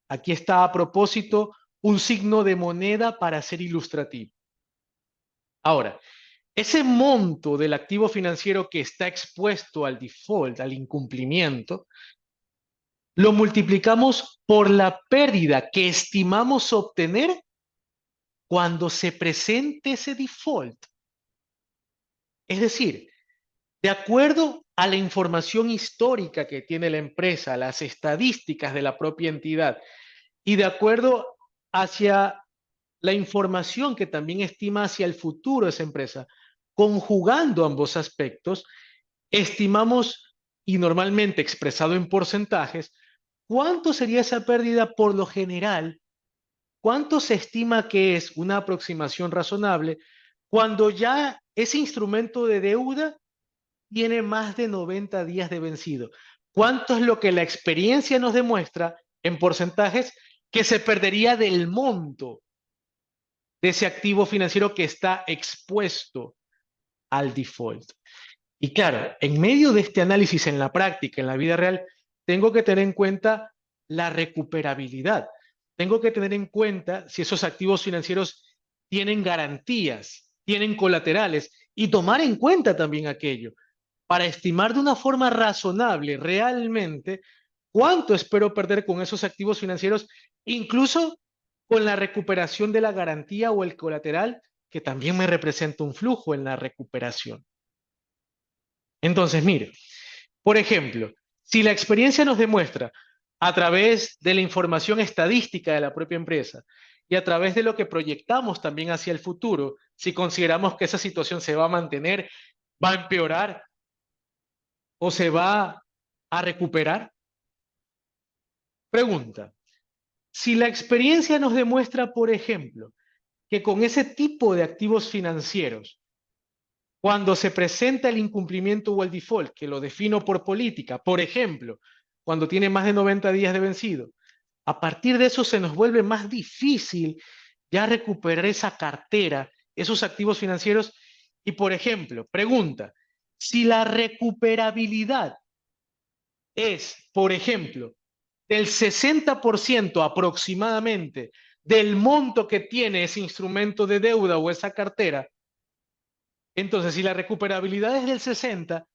aquí está a propósito un signo de moneda para ser ilustrativo. Ahora, ese monto del activo financiero que está expuesto al default, al incumplimiento, lo multiplicamos por la pérdida que estimamos obtener cuando se presente ese default. Es decir, de acuerdo a la información histórica que tiene la empresa, las estadísticas de la propia entidad y de acuerdo hacia la información que también estima hacia el futuro esa empresa, conjugando ambos aspectos, estimamos y normalmente expresado en porcentajes, ¿cuánto sería esa pérdida por lo general? ¿Cuánto se estima que es una aproximación razonable cuando ya ese instrumento de deuda tiene más de 90 días de vencido? ¿Cuánto es lo que la experiencia nos demuestra en porcentajes que se perdería del monto de ese activo financiero que está expuesto al default? Y claro, en medio de este análisis en la práctica, en la vida real, tengo que tener en cuenta la recuperabilidad. Tengo que tener en cuenta si esos activos financieros tienen garantías, tienen colaterales y tomar en cuenta también aquello para estimar de una forma razonable realmente cuánto espero perder con esos activos financieros, incluso con la recuperación de la garantía o el colateral, que también me representa un flujo en la recuperación. Entonces, mire, por ejemplo, si la experiencia nos demuestra a través de la información estadística de la propia empresa y a través de lo que proyectamos también hacia el futuro, si consideramos que esa situación se va a mantener, va a empeorar o se va a recuperar. Pregunta, si la experiencia nos demuestra, por ejemplo, que con ese tipo de activos financieros, cuando se presenta el incumplimiento o el default, que lo defino por política, por ejemplo, cuando tiene más de 90 días de vencido, a partir de eso se nos vuelve más difícil ya recuperar esa cartera, esos activos financieros. Y, por ejemplo, pregunta, si la recuperabilidad es, por ejemplo, del 60% aproximadamente del monto que tiene ese instrumento de deuda o esa cartera, entonces si la recuperabilidad es del 60,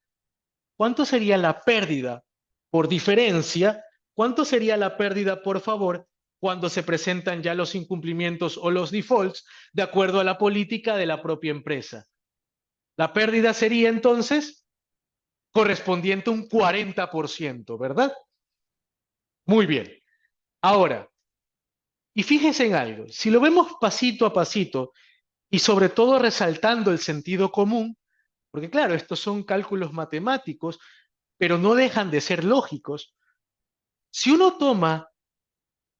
¿cuánto sería la pérdida por diferencia? ¿Cuánto sería la pérdida por favor cuando se presentan ya los incumplimientos o los defaults de acuerdo a la política de la propia empresa? La pérdida sería entonces correspondiente a un 40%, ¿verdad? Muy bien. Ahora, y fíjense en algo, si lo vemos pasito a pasito y sobre todo resaltando el sentido común, porque claro, estos son cálculos matemáticos, pero no dejan de ser lógicos. Si uno toma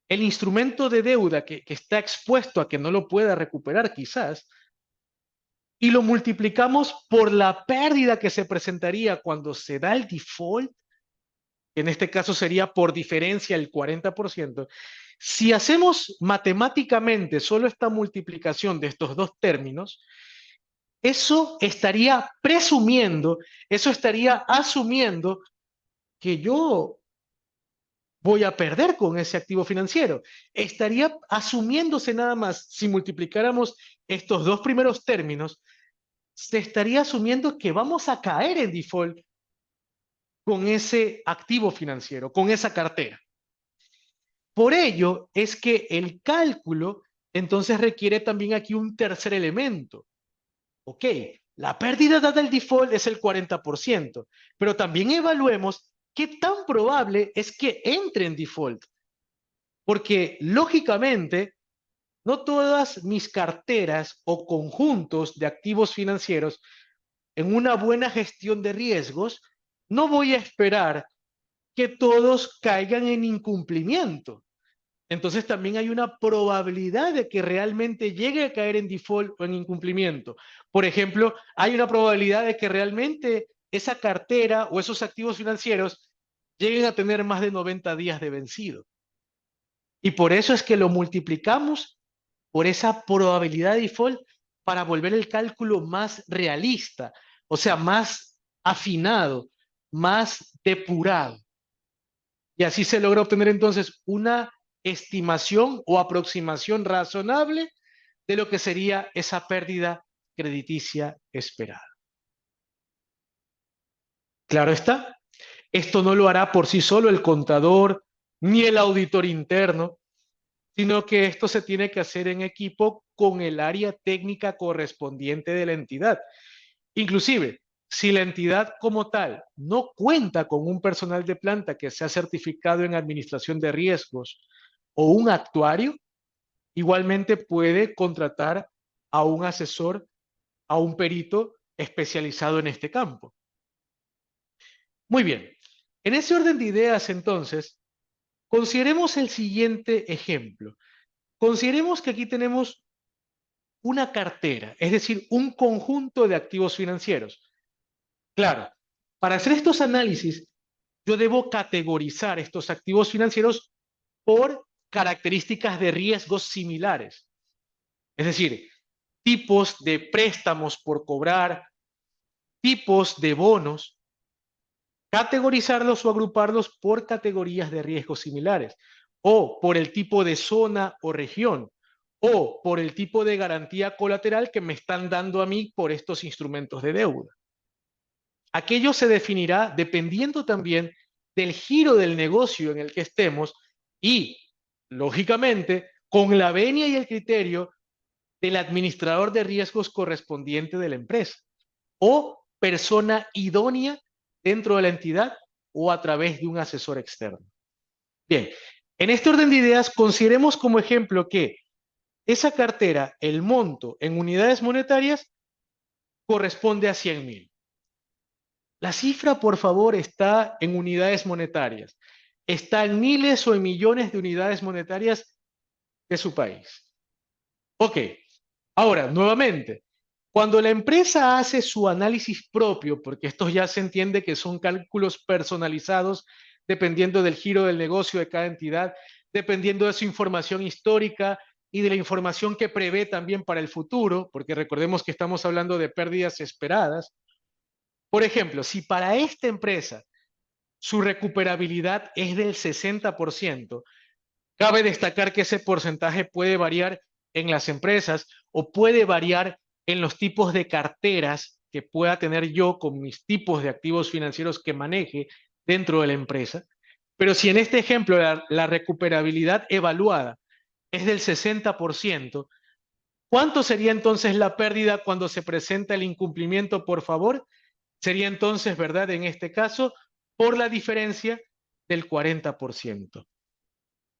el instrumento de deuda que está expuesto a que no lo pueda recuperar quizás, y lo multiplicamos por la pérdida que se presentaría cuando se da el default, que en este caso sería por diferencia el 40%, si hacemos matemáticamente solo esta multiplicación de estos dos términos, eso estaría presumiendo, eso estaría asumiendo que yo voy a perder con ese activo financiero. Estaría asumiéndose nada más, si multiplicáramos estos dos primeros términos, se estaría asumiendo que vamos a caer en default con ese activo financiero, con esa cartera. Por ello es que el cálculo entonces requiere también aquí un tercer elemento. Ok, la pérdida dada el default es el 40%, pero también evaluemos qué tan probable es que entre en default. Porque lógicamente, no todas mis carteras o conjuntos de activos financieros en una buena gestión de riesgos, no voy a esperar que todos caigan en incumplimiento. Entonces también hay una probabilidad de que realmente llegue a caer en default o en incumplimiento. Por ejemplo, hay una probabilidad de que realmente esa cartera o esos activos financieros lleguen a tener más de 90 días de vencido. Y por eso es que lo multiplicamos por esa probabilidad de default para volver el cálculo más realista, o sea, más afinado, más depurado. Y así se logra obtener entonces una estimación o aproximación razonable de lo que sería esa pérdida crediticia esperada. Claro está, esto no lo hará por sí solo el contador ni el auditor interno, sino que esto se tiene que hacer en equipo con el área técnica correspondiente de la entidad. Inclusive, si la entidad como tal no cuenta con un personal de planta que sea certificado en administración de riesgos o un actuario, igualmente puede contratar a un asesor, a un perito especializado en este campo. Muy bien, en ese orden de ideas entonces, consideremos el siguiente ejemplo. Consideremos que aquí tenemos una cartera, es decir, un conjunto de activos financieros. Claro, para hacer estos análisis, yo debo categorizar estos activos financieros por características de riesgos similares. Es decir, tipos de préstamos por cobrar, tipos de bonos, categorizarlos o agruparlos por categorías de riesgos similares, o por el tipo de zona o región, o por el tipo de garantía colateral que me están dando a mí por estos instrumentos de deuda. Aquello se definirá dependiendo también del giro del negocio en el que estemos y, lógicamente, con la venia y el criterio del administrador de riesgos correspondiente de la empresa o persona idónea dentro de la entidad o a través de un asesor externo. Bien, en este orden de ideas, consideremos como ejemplo que esa cartera, el monto en unidades monetarias, corresponde a 100.000. La cifra, por favor, está en unidades monetarias. Está en miles o en millones de unidades monetarias de su país. Ok, ahora, nuevamente, cuando la empresa hace su análisis propio, porque estos ya se entiende que son cálculos personalizados dependiendo del giro del negocio de cada entidad, dependiendo de su información histórica y de la información que prevé también para el futuro, porque recordemos que estamos hablando de pérdidas esperadas. Por ejemplo, si para esta empresa su recuperabilidad es del 60%, cabe destacar que ese porcentaje puede variar en las empresas o puede variar en los tipos de carteras que pueda tener yo con mis tipos de activos financieros que maneje dentro de la empresa. Pero si en este ejemplo la recuperabilidad evaluada es del 60%, ¿cuánto sería entonces la pérdida cuando se presenta el incumplimiento, por favor? Sería entonces, ¿verdad? En este caso, por la diferencia del 40%.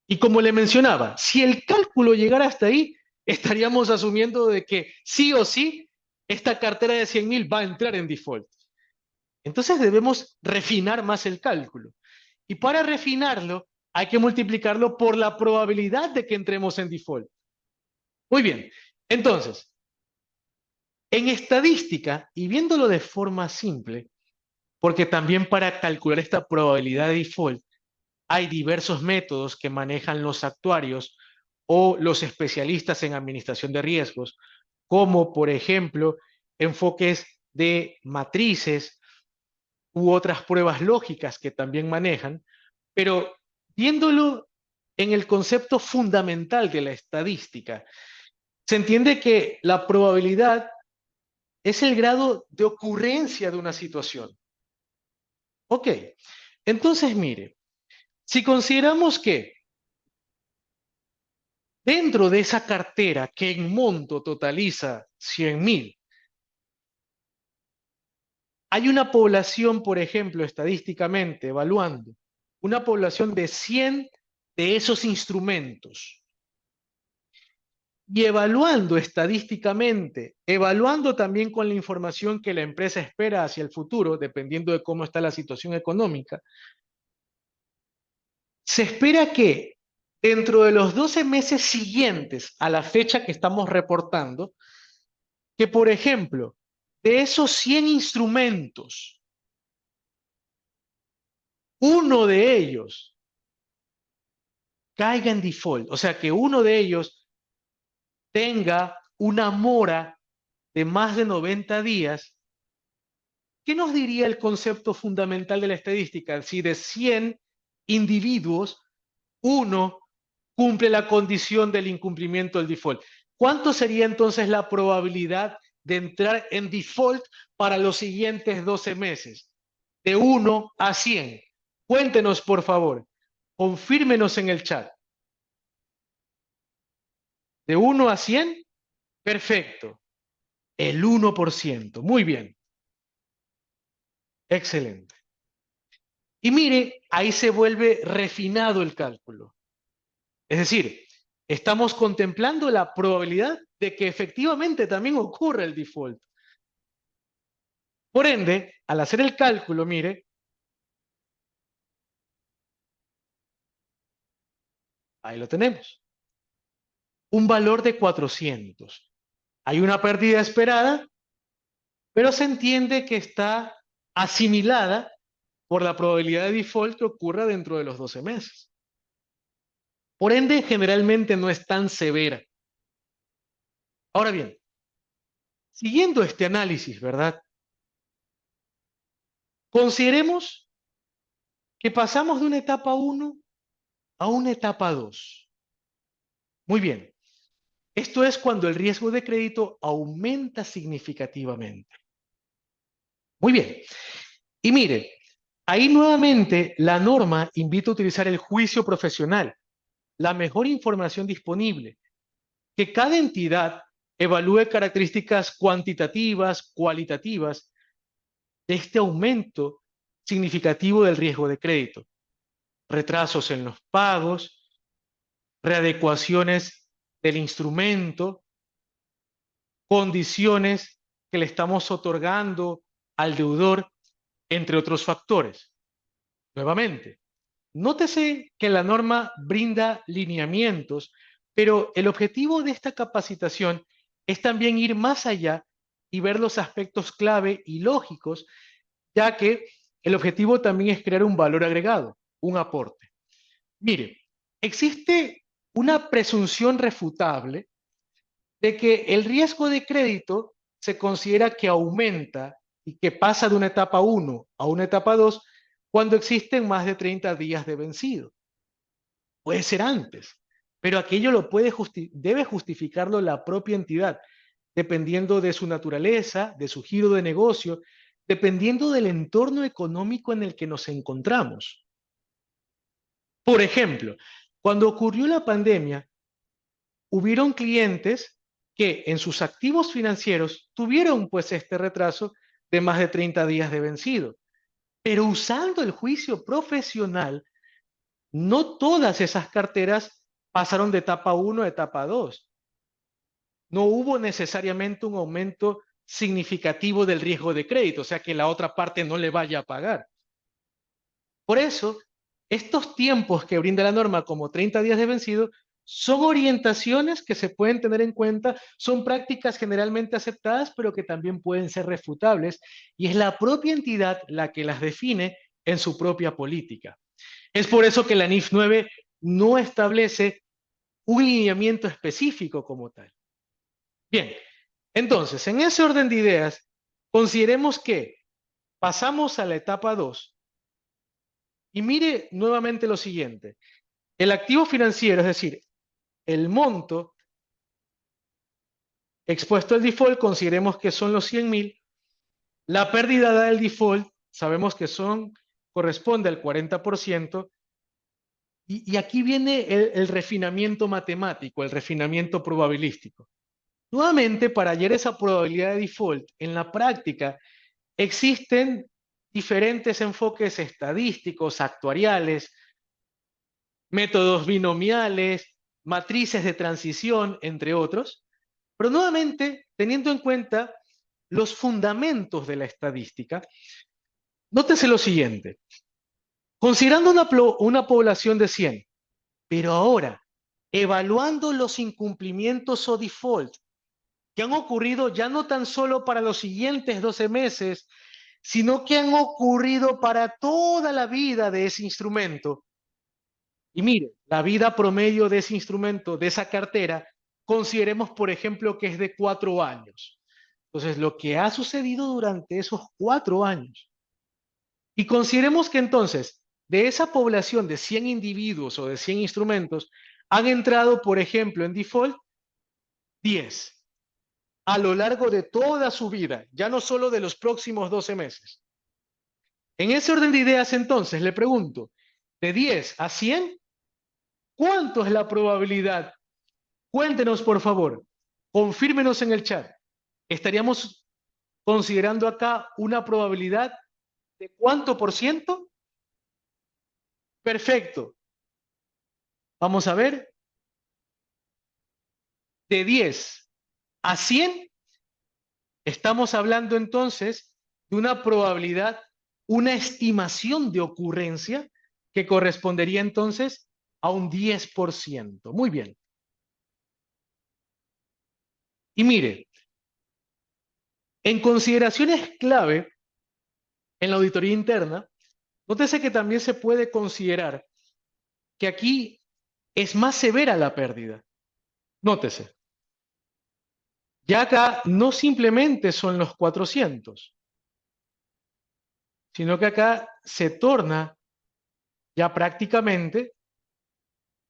Y como le mencionaba, si el cálculo llegara hasta ahí, estaríamos asumiendo de que sí o sí, esta cartera de 100.000 va a entrar en default. Entonces debemos refinar más el cálculo. Y para refinarlo, hay que multiplicarlo por la probabilidad de que entremos en default. Muy bien, entonces, En estadística, y viéndolo de forma simple, porque también para calcular esta probabilidad de default hay diversos métodos que manejan los actuarios o los especialistas en administración de riesgos, como por ejemplo enfoques de matrices u otras pruebas lógicas que también manejan, pero viéndolo en el concepto fundamental de la estadística, se entiende que la probabilidad es el grado de ocurrencia de una situación. Ok, entonces mire, si consideramos que dentro de esa cartera que en monto totaliza 100.000, hay una población, por ejemplo, estadísticamente evaluando, una población de 100 de esos instrumentos. Y evaluando estadísticamente, evaluando también con la información que la empresa espera hacia el futuro, dependiendo de cómo está la situación económica, se espera que dentro de los 12 meses siguientes a la fecha que estamos reportando, que por ejemplo, de esos 100 instrumentos, uno de ellos caiga en default, o sea, que uno de ellos tenga una mora de más de 90 días, ¿qué nos diría el concepto fundamental de la estadística? Si de 100 individuos, uno cumple la condición del incumplimiento del default. ¿Cuánto sería entonces la probabilidad de entrar en default para los siguientes 12 meses? De 1 a 100. Cuéntenos, por favor. Confírmenos en el chat. ¿De 1 a 100? Perfecto. El 1%. Muy bien. Excelente. Y mire, ahí se vuelve refinado el cálculo. Es decir, estamos contemplando la probabilidad de que efectivamente también ocurra el default. Por ende, al hacer el cálculo, mire, ahí lo tenemos. Un valor de 400. Hay una pérdida esperada, pero se entiende que está asimilada por la probabilidad de default que ocurra dentro de los 12 meses. Por ende, generalmente no es tan severa. Ahora bien, siguiendo este análisis, ¿verdad? Consideremos que pasamos de una etapa 1 a una etapa 2. Muy bien, esto es cuando el riesgo de crédito aumenta significativamente. Muy bien, y mire, ahí nuevamente la norma invita a utilizar el juicio profesional, la mejor información disponible, que cada entidad evalúe características cuantitativas, cualitativas de este aumento significativo del riesgo de crédito, retrasos en los pagos, readecuaciones del instrumento, condiciones que le estamos otorgando al deudor, entre otros factores. Nuevamente, nótese que la norma brinda lineamientos, pero el objetivo de esta capacitación es también ir más allá y ver los aspectos clave y lógicos, ya que el objetivo también es crear un valor agregado, un aporte. Mire, existe una presunción refutable de que el riesgo de crédito se considera que aumenta y que pasa de una etapa 1 a una etapa 2 cuando existen más de 30 días de vencido. Puede ser antes, pero aquello debe justificarlo la propia entidad, dependiendo de su naturaleza, de su giro de negocio, dependiendo del entorno económico en el que nos encontramos. Por ejemplo, cuando ocurrió la pandemia, hubieron clientes que en sus activos financieros tuvieron pues este retraso de más de 30 días de vencido. Pero usando el juicio profesional, no todas esas carteras pasaron de etapa 1 a etapa 2. No hubo necesariamente un aumento significativo del riesgo de crédito, o sea que la otra parte no le vaya a pagar. Por eso, estos tiempos que brinda la norma como 30 días de vencido son orientaciones que se pueden tener en cuenta, son prácticas generalmente aceptadas, pero que también pueden ser refutables, y es la propia entidad la que las define en su propia política. Es por eso que la NIF 9 no establece un lineamiento específico como tal. Bien, entonces, en ese orden de ideas, consideremos que pasamos a la etapa 2 y mire nuevamente lo siguiente. El activo financiero, es decir, el monto expuesto al default, consideremos que son los 100.000. La pérdida del default, sabemos que corresponde al 40%. Y aquí viene el refinamiento matemático, el refinamiento probabilístico. Nuevamente, para hallar esa probabilidad de default, en la práctica existen diferentes enfoques estadísticos, actuariales, métodos binomiales, matrices de transición, entre otros, pero nuevamente, teniendo en cuenta los fundamentos de la estadística, nótese lo siguiente. Considerando una población de 100, pero ahora, evaluando los incumplimientos o default que han ocurrido ya no tan solo para los siguientes 12 meses, sino que han ocurrido para toda la vida de ese instrumento. Y mire, la vida promedio de ese instrumento, de esa cartera, consideremos, por ejemplo, que es de 4 años. Entonces, lo que ha sucedido durante esos 4 años. Y consideremos que entonces, de esa población de 100 individuos o de 100 instrumentos, han entrado, por ejemplo, en default 10 a lo largo de toda su vida, ya no solo de los próximos 12 meses. En ese orden de ideas, entonces, le pregunto, de 10 a 100, ¿cuánto es la probabilidad? Cuéntenos, por favor. Confírmenos en el chat. Estaríamos considerando acá una probabilidad de ¿cuánto por ciento? Perfecto. Vamos a ver. De 10 a 100, estamos hablando entonces de una probabilidad, una estimación de ocurrencia que correspondería entonces a un 10%. Muy bien. Y mire, en consideraciones clave en la auditoría interna, nótese que también se puede considerar que aquí es más severa la pérdida. Nótese, ya acá no simplemente son los 400, sino que acá se torna ya prácticamente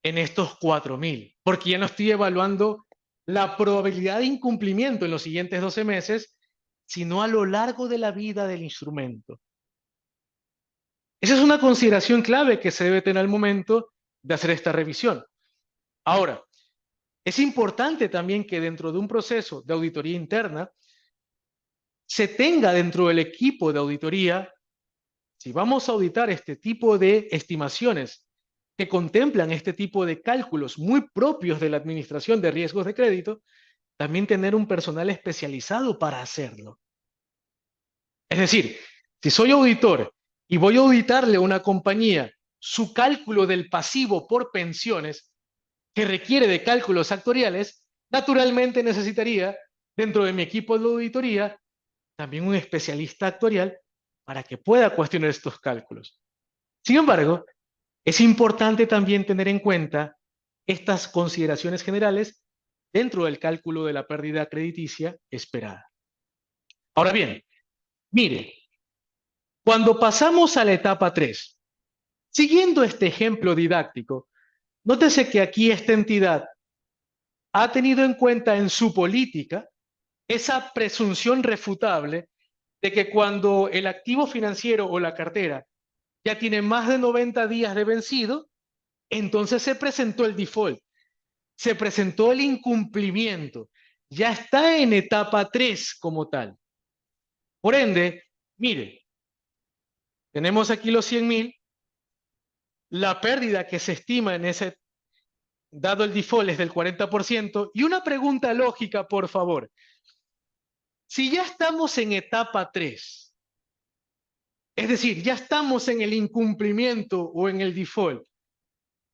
en estos 4.000, porque ya no estoy evaluando la probabilidad de incumplimiento en los siguientes 12 meses, sino a lo largo de la vida del instrumento. Esa es una consideración clave que se debe tener al momento de hacer esta revisión. Ahora, es importante también que dentro de un proceso de auditoría interna se tenga dentro del equipo de auditoría, si vamos a auditar este tipo de estimaciones que contemplan este tipo de cálculos muy propios de la administración de riesgos de crédito, también tener un personal especializado para hacerlo. Es decir, si soy auditor y voy a auditarle a una compañía su cálculo del pasivo por pensiones, que requiere de cálculos actuariales, naturalmente necesitaría, dentro de mi equipo de auditoría, también un especialista actuarial para que pueda cuestionar estos cálculos. Sin embargo, es importante también tener en cuenta estas consideraciones generales dentro del cálculo de la pérdida crediticia esperada. Ahora bien, mire, cuando pasamos a la etapa 3, siguiendo este ejemplo didáctico, nótese que aquí esta entidad ha tenido en cuenta en su política esa presunción refutable de que cuando el activo financiero o la cartera ya tiene más de 90 días de vencido, entonces se presentó el default, se presentó el incumplimiento, ya está en etapa 3 como tal. Por ende, mire, tenemos aquí los 100.000, la pérdida que se estima en ese, dado el default, es del 40%, y una pregunta lógica, por favor. Si ya estamos en etapa 3, es decir, ya estamos en el incumplimiento o en el default,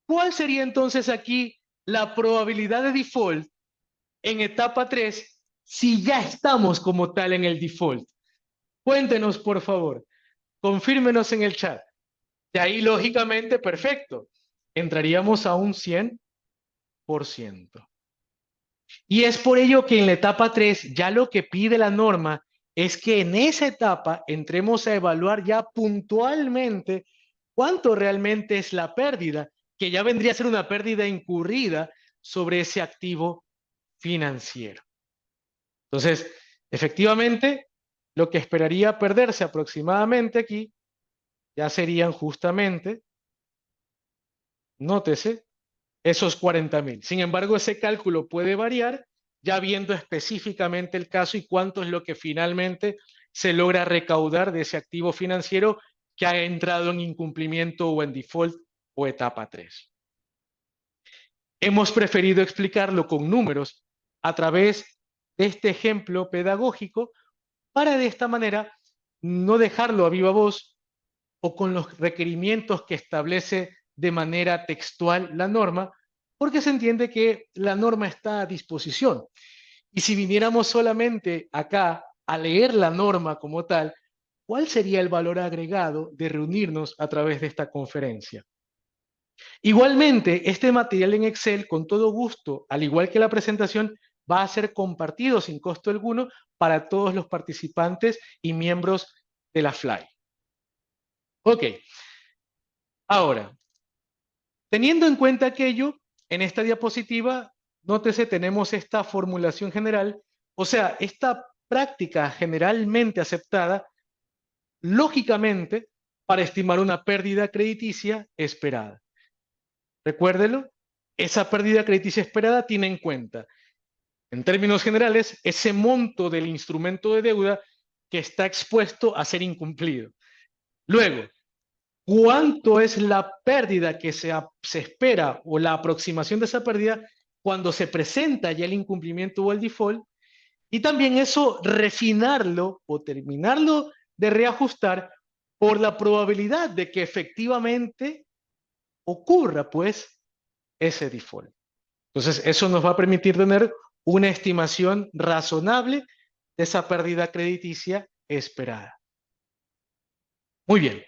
¿cuál sería entonces aquí la probabilidad de default en etapa 3 si ya estamos como tal en el default? Cuéntenos, por favor. Confírmenos en el chat. De ahí, lógicamente, perfecto. Entraríamos a un 100%. Y es por ello que en la etapa 3 ya lo que pide la norma es que en esa etapa entremos a evaluar ya puntualmente cuánto realmente es la pérdida, que ya vendría a ser una pérdida incurrida sobre ese activo financiero. Entonces, efectivamente, lo que esperaría perderse aproximadamente aquí ya serían justamente, nótese, esos 40.000. Sin embargo, ese cálculo puede variar ya viendo específicamente el caso y cuánto es lo que finalmente se logra recaudar de ese activo financiero que ha entrado en incumplimiento o en default o etapa 3. Hemos preferido explicarlo con números a través de este ejemplo pedagógico para de esta manera no dejarlo a viva voz o con los requerimientos que establece de manera textual la norma, porque se entiende que la norma está a disposición. Y si viniéramos solamente acá a leer la norma como tal, ¿cuál sería el valor agregado de reunirnos a través de esta conferencia? Igualmente, este material en Excel, con todo gusto, al igual que la presentación, va a ser compartido sin costo alguno para todos los participantes y miembros de la FLY. Ok, ahora, teniendo en cuenta aquello, en esta diapositiva, nótese, tenemos esta formulación general, o sea, esta práctica generalmente aceptada, lógicamente, para estimar una pérdida crediticia esperada. Recuérdelo, esa pérdida crediticia esperada tiene en cuenta, en términos generales, ese monto del instrumento de deuda que está expuesto a ser incumplido. Luego, ¿cuánto es la pérdida que se espera o la aproximación de esa pérdida cuando se presenta ya el incumplimiento o el default? Y también eso refinarlo o terminarlo de reajustar por la probabilidad de que efectivamente ocurra pues ese default. Entonces, eso nos va a permitir tener una estimación razonable de esa pérdida crediticia esperada. Muy bien.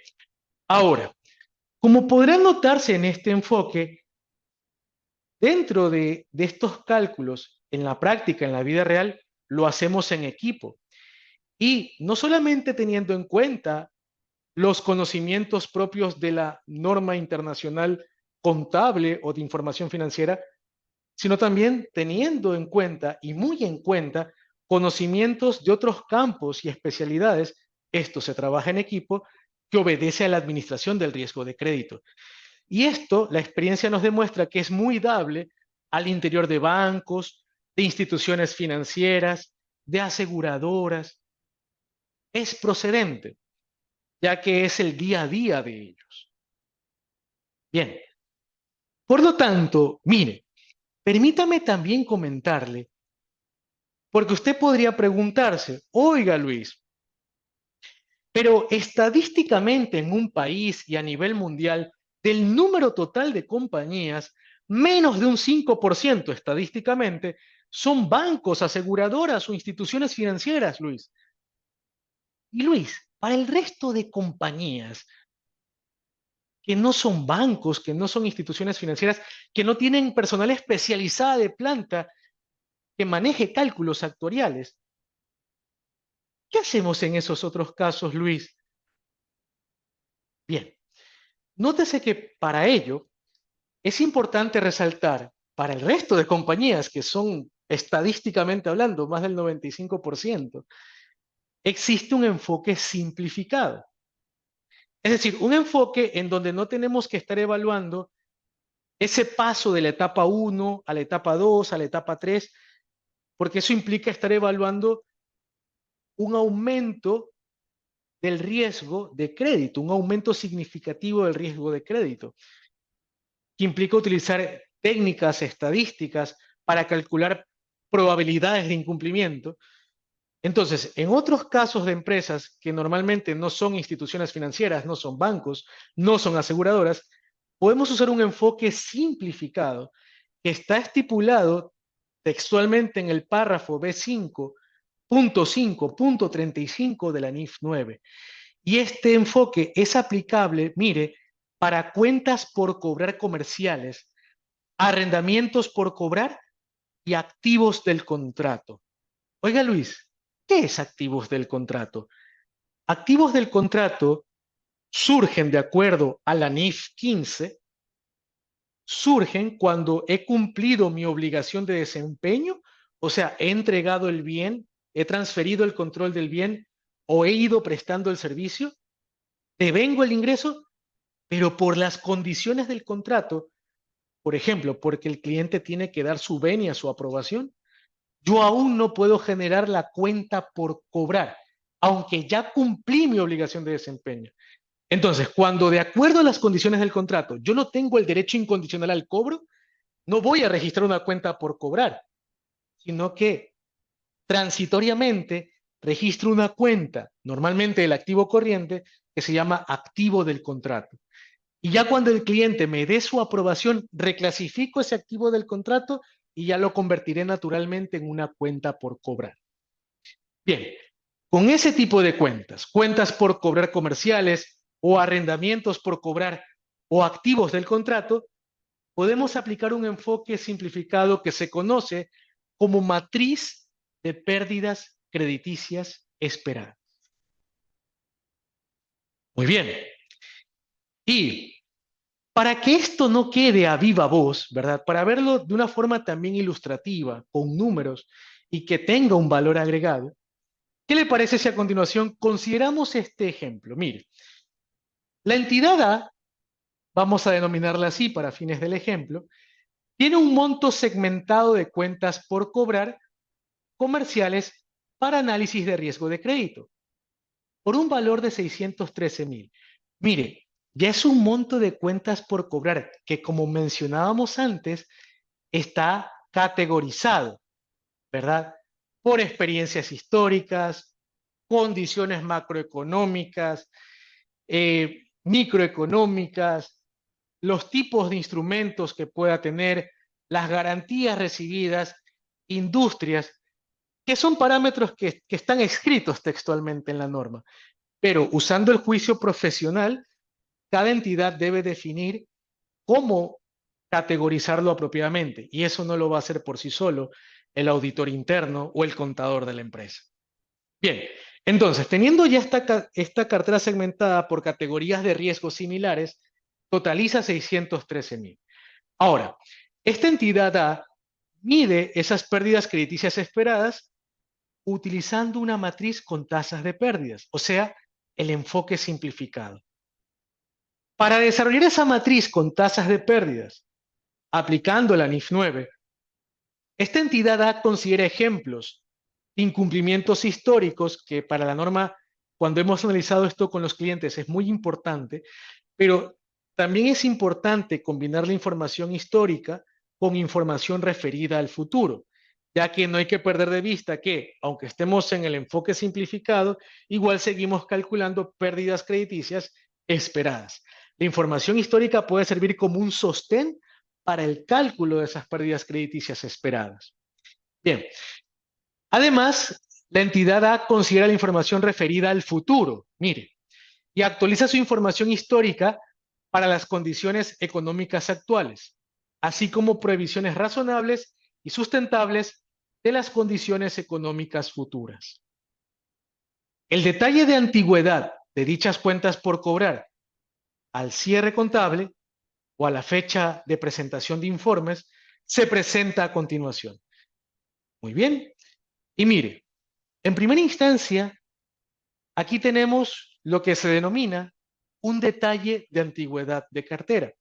Ahora, como podrán notarse en este enfoque, dentro de estos cálculos, en la práctica, en la vida real, lo hacemos en equipo. Y no solamente teniendo en cuenta los conocimientos propios de la norma internacional contable o de información financiera, sino también teniendo en cuenta y muy en cuenta conocimientos de otros campos y especialidades. Esto se trabaja en equipo que obedece a la administración del riesgo de crédito. Y esto, la experiencia nos demuestra que es muy dable al interior de bancos, de instituciones financieras, de aseguradoras. Es procedente, ya que es el día a día de ellos. Bien, por lo tanto, mire, permítame también comentarle, porque usted podría preguntarse, oiga Luis, pero estadísticamente en un país y a nivel mundial, del número total de compañías, menos de un 5% estadísticamente son bancos, aseguradoras o instituciones financieras, Luis. Y Luis, para el resto de compañías que no son bancos, que no son instituciones financieras, que no tienen personal especializado de planta que maneje cálculos actuariales, ¿qué hacemos en esos otros casos, Luis? Bien, nótese que para ello es importante resaltar, para el resto de compañías que son estadísticamente hablando más del 95%, existe un enfoque simplificado. Es decir, un enfoque en donde no tenemos que estar evaluando ese paso de la etapa 1 a la etapa 2, a la etapa 3, porque eso implica estar evaluando un aumento del riesgo de crédito, un aumento significativo del riesgo de crédito, que implica utilizar técnicas estadísticas para calcular probabilidades de incumplimiento. Entonces, en otros casos de empresas que normalmente no son instituciones financieras, no son bancos, no son aseguradoras, podemos usar un enfoque simplificado que está estipulado textualmente en el párrafo B5.5.35 de la NIF 9. Y este enfoque es aplicable, mire, para cuentas por cobrar comerciales, arrendamientos por cobrar y activos del contrato. Oiga, Luis, ¿qué es activos del contrato? Activos del contrato surgen de acuerdo a la NIF 15, surgen cuando he cumplido mi obligación de desempeño, o sea, he entregado el bien, he transferido el control del bien o he ido prestando el servicio, devengo el ingreso, pero por las condiciones del contrato, por ejemplo, porque el cliente tiene que dar su venia, su aprobación, yo aún no puedo generar la cuenta por cobrar, aunque ya cumplí mi obligación de desempeño. Entonces, cuando de acuerdo a las condiciones del contrato, yo no tengo el derecho incondicional al cobro, no voy a registrar una cuenta por cobrar, sino que transitoriamente registro una cuenta, normalmente el activo corriente, que se llama activo del contrato. Y ya cuando el cliente me dé su aprobación, reclasifico ese activo del contrato y ya lo convertiré naturalmente en una cuenta por cobrar. Bien, con ese tipo de cuentas, cuentas por cobrar comerciales o arrendamientos por cobrar o activos del contrato, podemos aplicar un enfoque simplificado que se conoce como matriz de pérdidas crediticias esperadas. Muy bien. Y para que esto no quede a viva voz, ¿verdad? Para verlo de una forma también ilustrativa, con números y que tenga un valor agregado, ¿qué le parece si a continuación consideramos este ejemplo? Mire, la entidad A, vamos a denominarla así para fines del ejemplo, tiene un monto segmentado de cuentas por cobrar comerciales para análisis de riesgo de crédito, por un valor de 613,000. Mire, ya es un monto de cuentas por cobrar que, como mencionábamos antes, está categorizado, ¿verdad? Por experiencias históricas, condiciones macroeconómicas, microeconómicas, los tipos de instrumentos que pueda tener, las garantías recibidas, industrias, que son parámetros que están escritos textualmente en la norma. Pero usando el juicio profesional, cada entidad debe definir cómo categorizarlo apropiadamente. Y eso no lo va a hacer por sí solo el auditor interno o el contador de la empresa. Bien, entonces, teniendo ya esta cartera segmentada por categorías de riesgos similares, totaliza 613,000. Ahora, esta entidad A mide esas pérdidas crediticias esperadas utilizando una matriz con tasas de pérdidas, o sea, el enfoque simplificado. Para desarrollar esa matriz con tasas de pérdidas, aplicando la NIF 9, esta entidad A considera ejemplos de incumplimientos históricos que para la norma, cuando hemos analizado esto con los clientes, es muy importante, pero también es importante combinar la información histórica con información referida al futuro, ya que no hay que perder de vista que, aunque estemos en el enfoque simplificado, igual seguimos calculando pérdidas crediticias esperadas. La información histórica puede servir como un sostén para el cálculo de esas pérdidas crediticias esperadas. Bien, además, la entidad A considera la información referida al futuro, mire, y actualiza su información histórica para las condiciones económicas actuales, así como previsiones razonables y sustentables de las condiciones económicas futuras. El detalle de antigüedad de dichas cuentas por cobrar al cierre contable o a la fecha de presentación de informes se presenta a continuación. Muy bien. Y mire, en primera instancia, aquí tenemos lo que se denomina un detalle de antigüedad de cartera,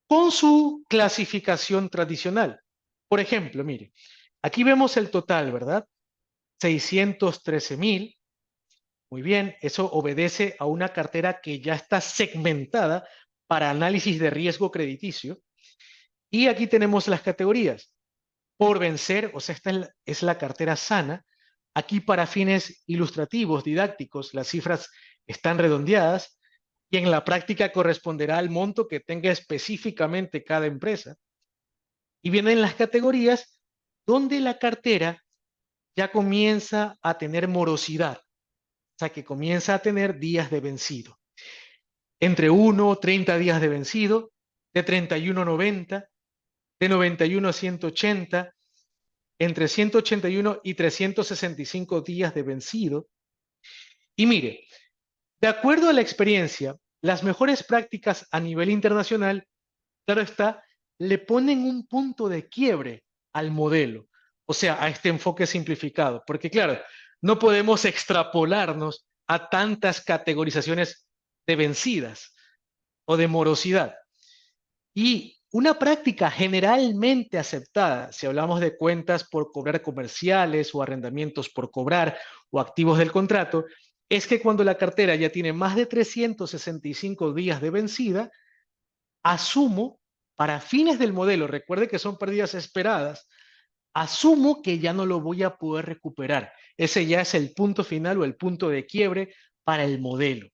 con su clasificación tradicional. Por ejemplo, mire, aquí vemos el total, ¿verdad? 613,000. Muy bien, eso obedece a una cartera que ya está segmentada para análisis de riesgo crediticio. Y aquí tenemos las categorías. Por vencer, o sea, esta es la cartera sana. Aquí para fines ilustrativos, didácticos, las cifras están redondeadas y en la práctica corresponderá al monto que tenga específicamente cada empresa. Y vienen las categorías donde la cartera ya comienza a tener morosidad, o sea que comienza a tener días de vencido. Entre 1 30 días de vencido, de 31 a 90, de 91 a 180, entre 181 y 365 días de vencido. Y mire, de acuerdo a la experiencia, las mejores prácticas a nivel internacional, claro está, le ponen un punto de quiebre al modelo, o sea, a este enfoque simplificado, porque claro, no podemos extrapolarnos a tantas categorizaciones de vencidas o de morosidad. Y una práctica generalmente aceptada, si hablamos de cuentas por cobrar comerciales o arrendamientos por cobrar o activos del contrato, es que cuando la cartera ya tiene más de 365 días de vencida, asumo, para fines del modelo, recuerde que son pérdidas esperadas, asumo que ya no lo voy a poder recuperar. Ese ya es el punto final o el punto de quiebre para el modelo.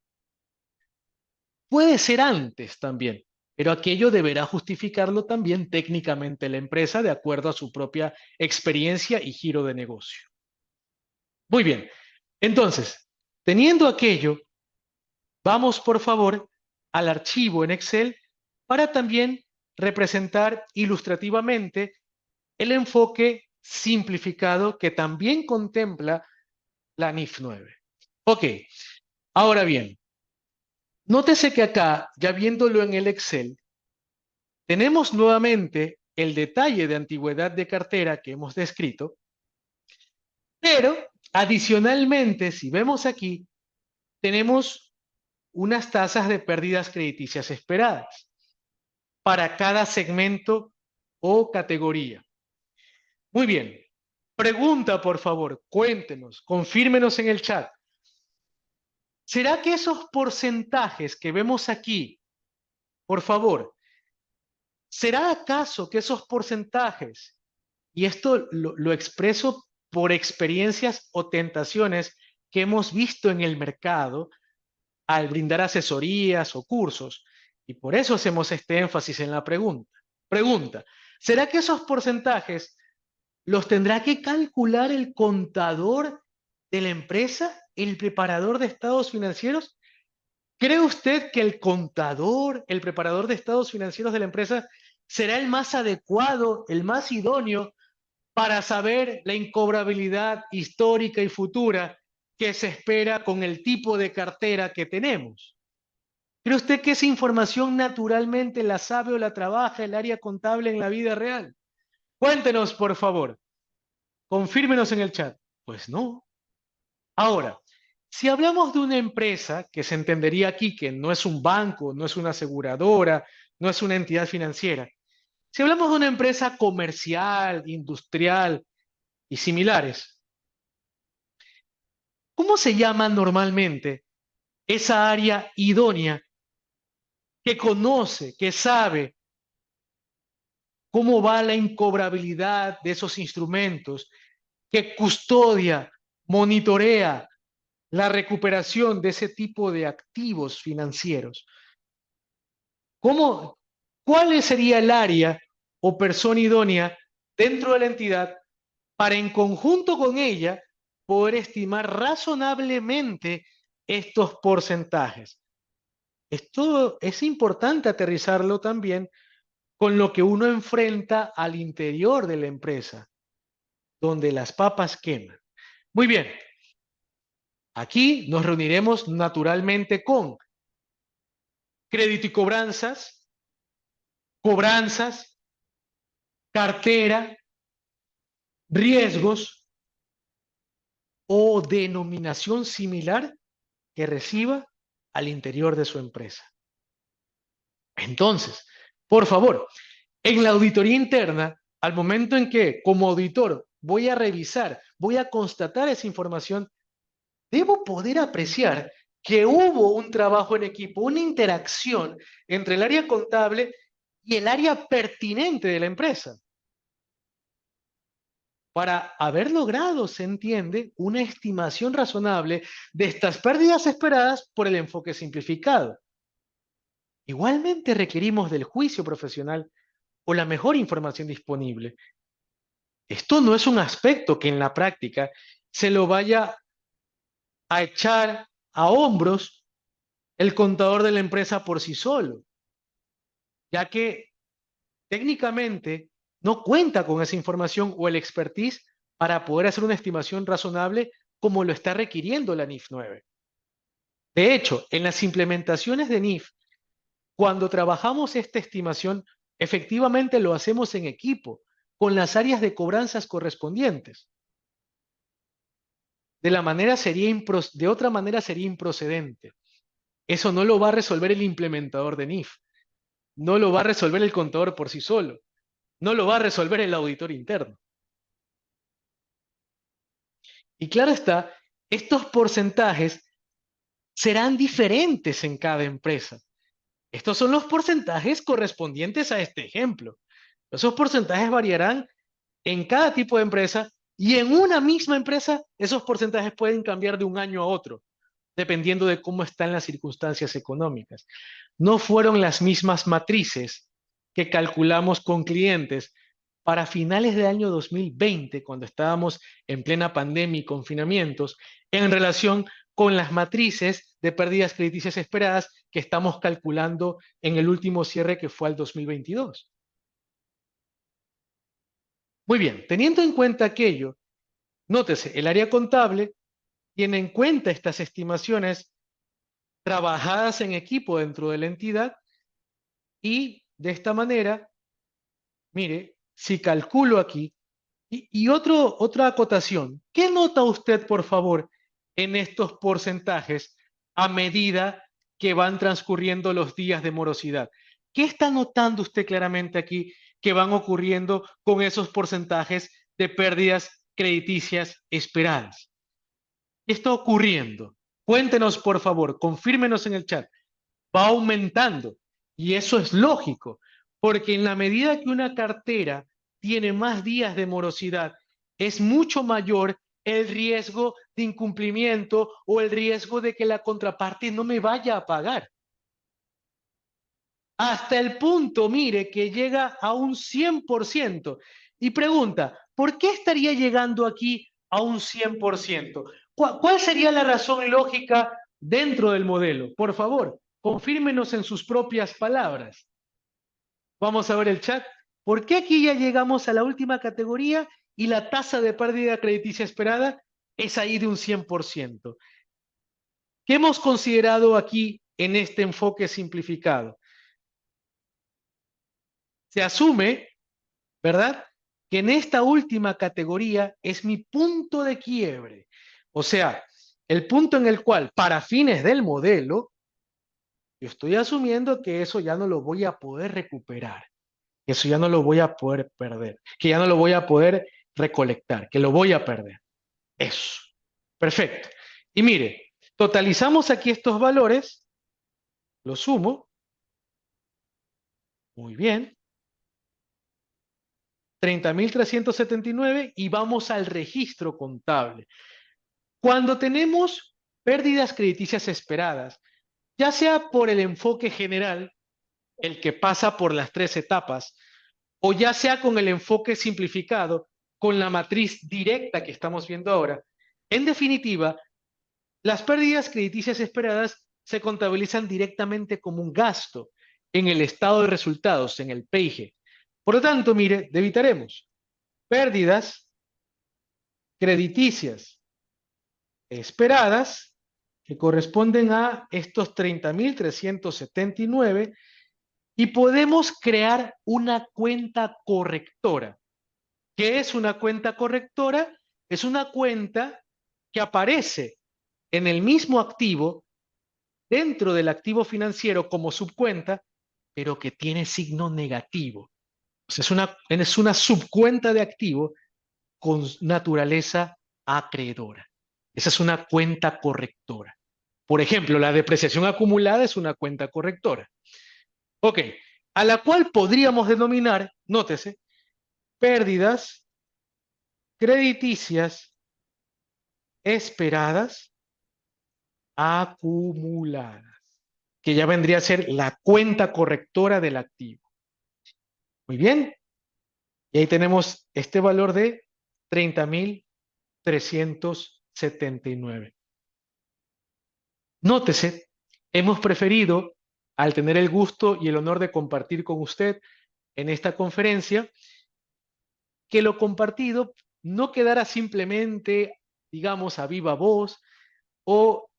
Puede ser antes también, pero aquello deberá justificarlo también técnicamente la empresa de acuerdo a su propia experiencia y giro de negocio. Muy bien, entonces, teniendo aquello, vamos por favor al archivo en Excel para también representar ilustrativamente el enfoque simplificado que también contempla la NIF 9. Ok, ahora bien, nótese que acá, ya viéndolo en el Excel, tenemos nuevamente el detalle de antigüedad de cartera que hemos descrito, pero adicionalmente, si vemos aquí, tenemos unas tasas de pérdidas crediticias esperadas para cada segmento o categoría. Muy bien. Pregunta, por favor, cuéntenos, confírmenos en el chat. ¿Será que esos porcentajes que vemos aquí, por favor, será acaso que esos porcentajes, y esto lo expreso por experiencias o tentaciones que hemos visto en el mercado al brindar asesorías o cursos, y por eso hacemos este énfasis en la pregunta. Pregunta, ¿será que esos porcentajes los tendrá que calcular el contador de la empresa, el preparador de estados financieros? ¿Cree usted que el contador, el preparador de estados financieros de la empresa, será el más adecuado, el más idóneo para saber la incobrabilidad histórica y futura que se espera con el tipo de cartera que tenemos? ¿Cree usted que esa información naturalmente la sabe o la trabaja el área contable en la vida real? Cuéntenos, por favor. Confírmenos en el chat. Pues no. Ahora, si hablamos de una empresa, que se entendería aquí que no es un banco, no es una aseguradora, no es una entidad financiera, si hablamos de una empresa comercial, industrial y similares, ¿cómo se llama normalmente esa área idónea que conoce, que sabe cómo va la incobrabilidad de esos instrumentos, que custodia, monitorea la recuperación de ese tipo de activos financieros? ¿Cómo, cuál sería el área o persona idónea dentro de la entidad para en conjunto con ella poder estimar razonablemente estos porcentajes? Esto es importante aterrizarlo también con lo que uno enfrenta al interior de la empresa, donde las papas queman. Muy bien, aquí nos reuniremos naturalmente con crédito y cobranzas, cartera, riesgos o denominación similar que reciba al interior de su empresa. Entonces, por favor, en la auditoría interna, al momento en que como auditor voy a revisar, voy a constatar esa información, debo poder apreciar que hubo un trabajo en equipo, una interacción entre el área contable y el área pertinente de la empresa, para haber logrado, se entiende, una estimación razonable de estas pérdidas esperadas por el enfoque simplificado. Igualmente requerimos del juicio profesional o la mejor información disponible. Esto no es un aspecto que en la práctica se lo vaya a echar a hombros el contador de la empresa por sí solo, ya que técnicamente no cuenta con esa información o el expertise para poder hacer una estimación razonable como lo está requiriendo la NIF 9. De hecho, en las implementaciones de NIF, cuando trabajamos esta estimación, efectivamente lo hacemos en equipo, con las áreas de cobranzas correspondientes. De otra manera sería improcedente. Eso no lo va a resolver el implementador de NIF, no lo va a resolver el contador por sí solo, no lo va a resolver el auditor interno. Y claro está, estos porcentajes serán diferentes en cada empresa. Estos son los porcentajes correspondientes a este ejemplo. Esos porcentajes variarán en cada tipo de empresa y en una misma empresa esos porcentajes pueden cambiar de un año a otro, dependiendo de cómo están las circunstancias económicas. No fueron las mismas matrices que calculamos con clientes para finales del año 2020, cuando estábamos en plena pandemia y confinamientos, en relación con las matrices de pérdidas crediticias esperadas que estamos calculando en el último cierre que fue al 2022. Muy bien, teniendo en cuenta aquello, nótese, el área contable tiene en cuenta estas estimaciones trabajadas en equipo dentro de la entidad y de esta manera, mire, si calculo aquí, otra acotación, ¿qué nota usted, por favor, en estos porcentajes a medida que van transcurriendo los días de morosidad? ¿Qué está notando usted claramente aquí que van ocurriendo con esos porcentajes de pérdidas crediticias esperadas? ¿Qué está ocurriendo? Cuéntenos, por favor, confírmenos en el chat. Va aumentando. Y eso es lógico, porque en la medida que una cartera tiene más días de morosidad, es mucho mayor el riesgo de incumplimiento o el riesgo de que la contraparte no me vaya a pagar. Hasta el punto, mire, que llega a un 100%. Y pregunta, ¿por qué estaría llegando aquí a un 100%? ¿Cuál sería la razón lógica dentro del modelo? Por favor, confírmenos en sus propias palabras. Vamos a ver el chat. ¿Por qué aquí ya llegamos a la última categoría y la tasa de pérdida crediticia esperada es ahí de un 100%? ¿Qué hemos considerado aquí en este enfoque simplificado? Se asume, ¿verdad?, que en esta última categoría es mi punto de quiebre. O sea, el punto en el cual, para fines del modelo, yo estoy asumiendo que eso ya no lo voy a poder recuperar, que eso ya no lo voy a poder perder, que ya no lo voy a poder recolectar, que lo voy a perder. Eso. Perfecto. Y mire, totalizamos aquí estos valores, lo sumo. Muy bien. 30.379 y vamos al registro contable. Cuando tenemos pérdidas crediticias esperadas, ya sea por el enfoque general, el que pasa por las tres etapas, o ya sea con el enfoque simplificado, con la matriz directa que estamos viendo ahora, en definitiva, las pérdidas crediticias esperadas se contabilizan directamente como un gasto en el estado de resultados, en el PIG. Por lo tanto, mire, debitaremos pérdidas crediticias esperadas que corresponden a estos 30.379 y podemos crear una cuenta correctora. ¿Qué es una cuenta correctora? Es una cuenta que aparece en el mismo activo, dentro del activo financiero como subcuenta, pero que tiene signo negativo. O sea, es una subcuenta de activo con naturaleza acreedora. Esa es una cuenta correctora. Por ejemplo, la depreciación acumulada es una cuenta correctora. Ok, a la cual podríamos denominar, nótese, pérdidas crediticias esperadas acumuladas, que ya vendría a ser la cuenta correctora del activo. Muy bien. Y ahí tenemos este valor de 30.379. Nótese, hemos preferido, al tener el gusto y el honor de compartir con usted en esta conferencia, que lo compartido no quedara simplemente, digamos, a viva voz o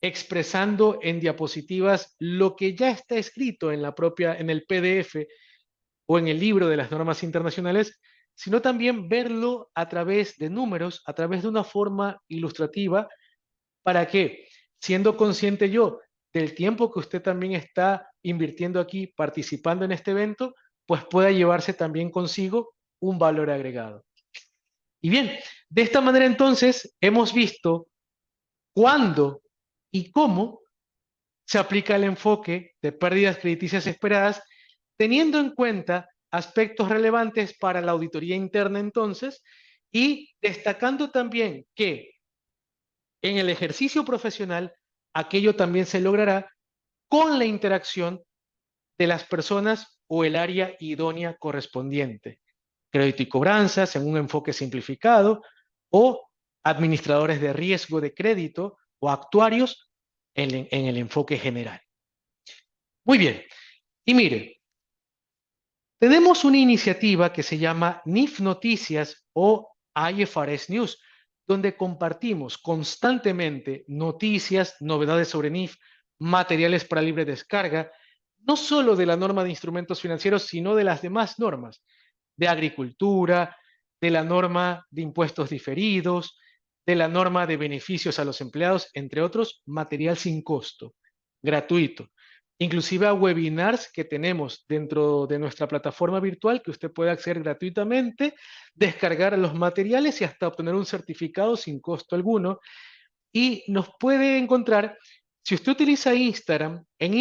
expresando en diapositivas lo que ya está escrito en en el PDF o en el libro de las normas internacionales, sino también verlo a través de números, a través de una forma ilustrativa, para que, siendo consciente yo del tiempo que usted también está invirtiendo aquí, participando en este evento, pues pueda llevarse también consigo un valor agregado. Y bien, de esta manera entonces hemos visto cuándo y cómo se aplica el enfoque de pérdidas crediticias esperadas, teniendo en cuenta aspectos relevantes para la auditoría interna entonces, y destacando también que en el ejercicio profesional aquello también se logrará con la interacción de las personas o el área idónea correspondiente. Crédito y cobranzas en un enfoque simplificado o administradores de riesgo de crédito o actuarios en el enfoque general. Muy bien. Y mire, tenemos una iniciativa que se llama NIF Noticias o IFRS News, donde compartimos constantemente noticias, novedades sobre NIF, materiales para libre descarga, no solo de la norma de instrumentos financieros, sino de las demás normas, de agricultura, de la norma de impuestos diferidos, de la norma de beneficios a los empleados, entre otros, material sin costo, gratuito. Inclusive a webinars que tenemos dentro de nuestra plataforma virtual que usted puede acceder gratuitamente, descargar los materiales y hasta obtener un certificado sin costo alguno. Y nos puede encontrar, si usted utiliza Instagram en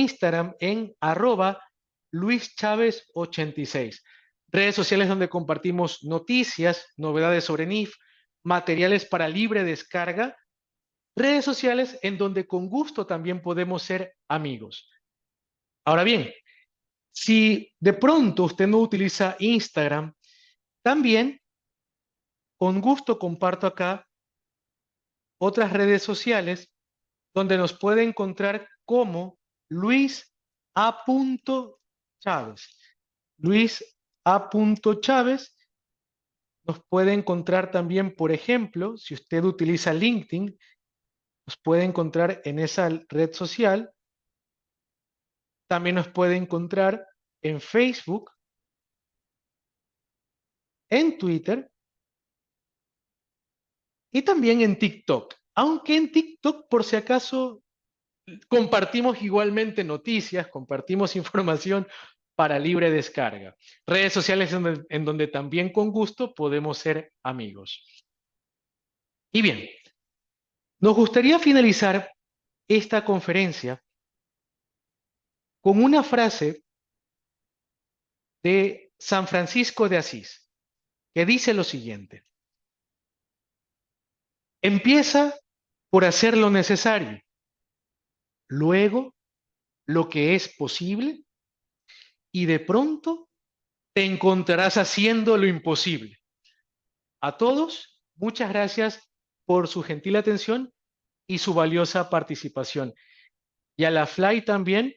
@luischavez86. Redes sociales donde compartimos noticias, novedades sobre NIF, materiales para libre descarga, redes sociales en donde con gusto también podemos ser amigos. Ahora bien, si de pronto usted no utiliza Instagram, también con gusto comparto acá otras redes sociales donde nos puede encontrar como Luis A. Chávez. Luis A. Chávez nos puede encontrar también, por ejemplo, si usted utiliza LinkedIn, nos puede encontrar en esa red social. También nos puede encontrar en Facebook, en Twitter y también en TikTok. Aunque en TikTok, por si acaso, compartimos igualmente noticias, compartimos información para libre descarga. Redes sociales en donde también con gusto podemos ser amigos. Y bien, nos gustaría finalizar esta conferencia con una frase de San Francisco de Asís, que dice lo siguiente: empieza por hacer lo necesario, luego lo que es posible y de pronto te encontrarás haciendo lo imposible. A todos, muchas gracias por su gentil atención y su valiosa participación. Y a la FLY también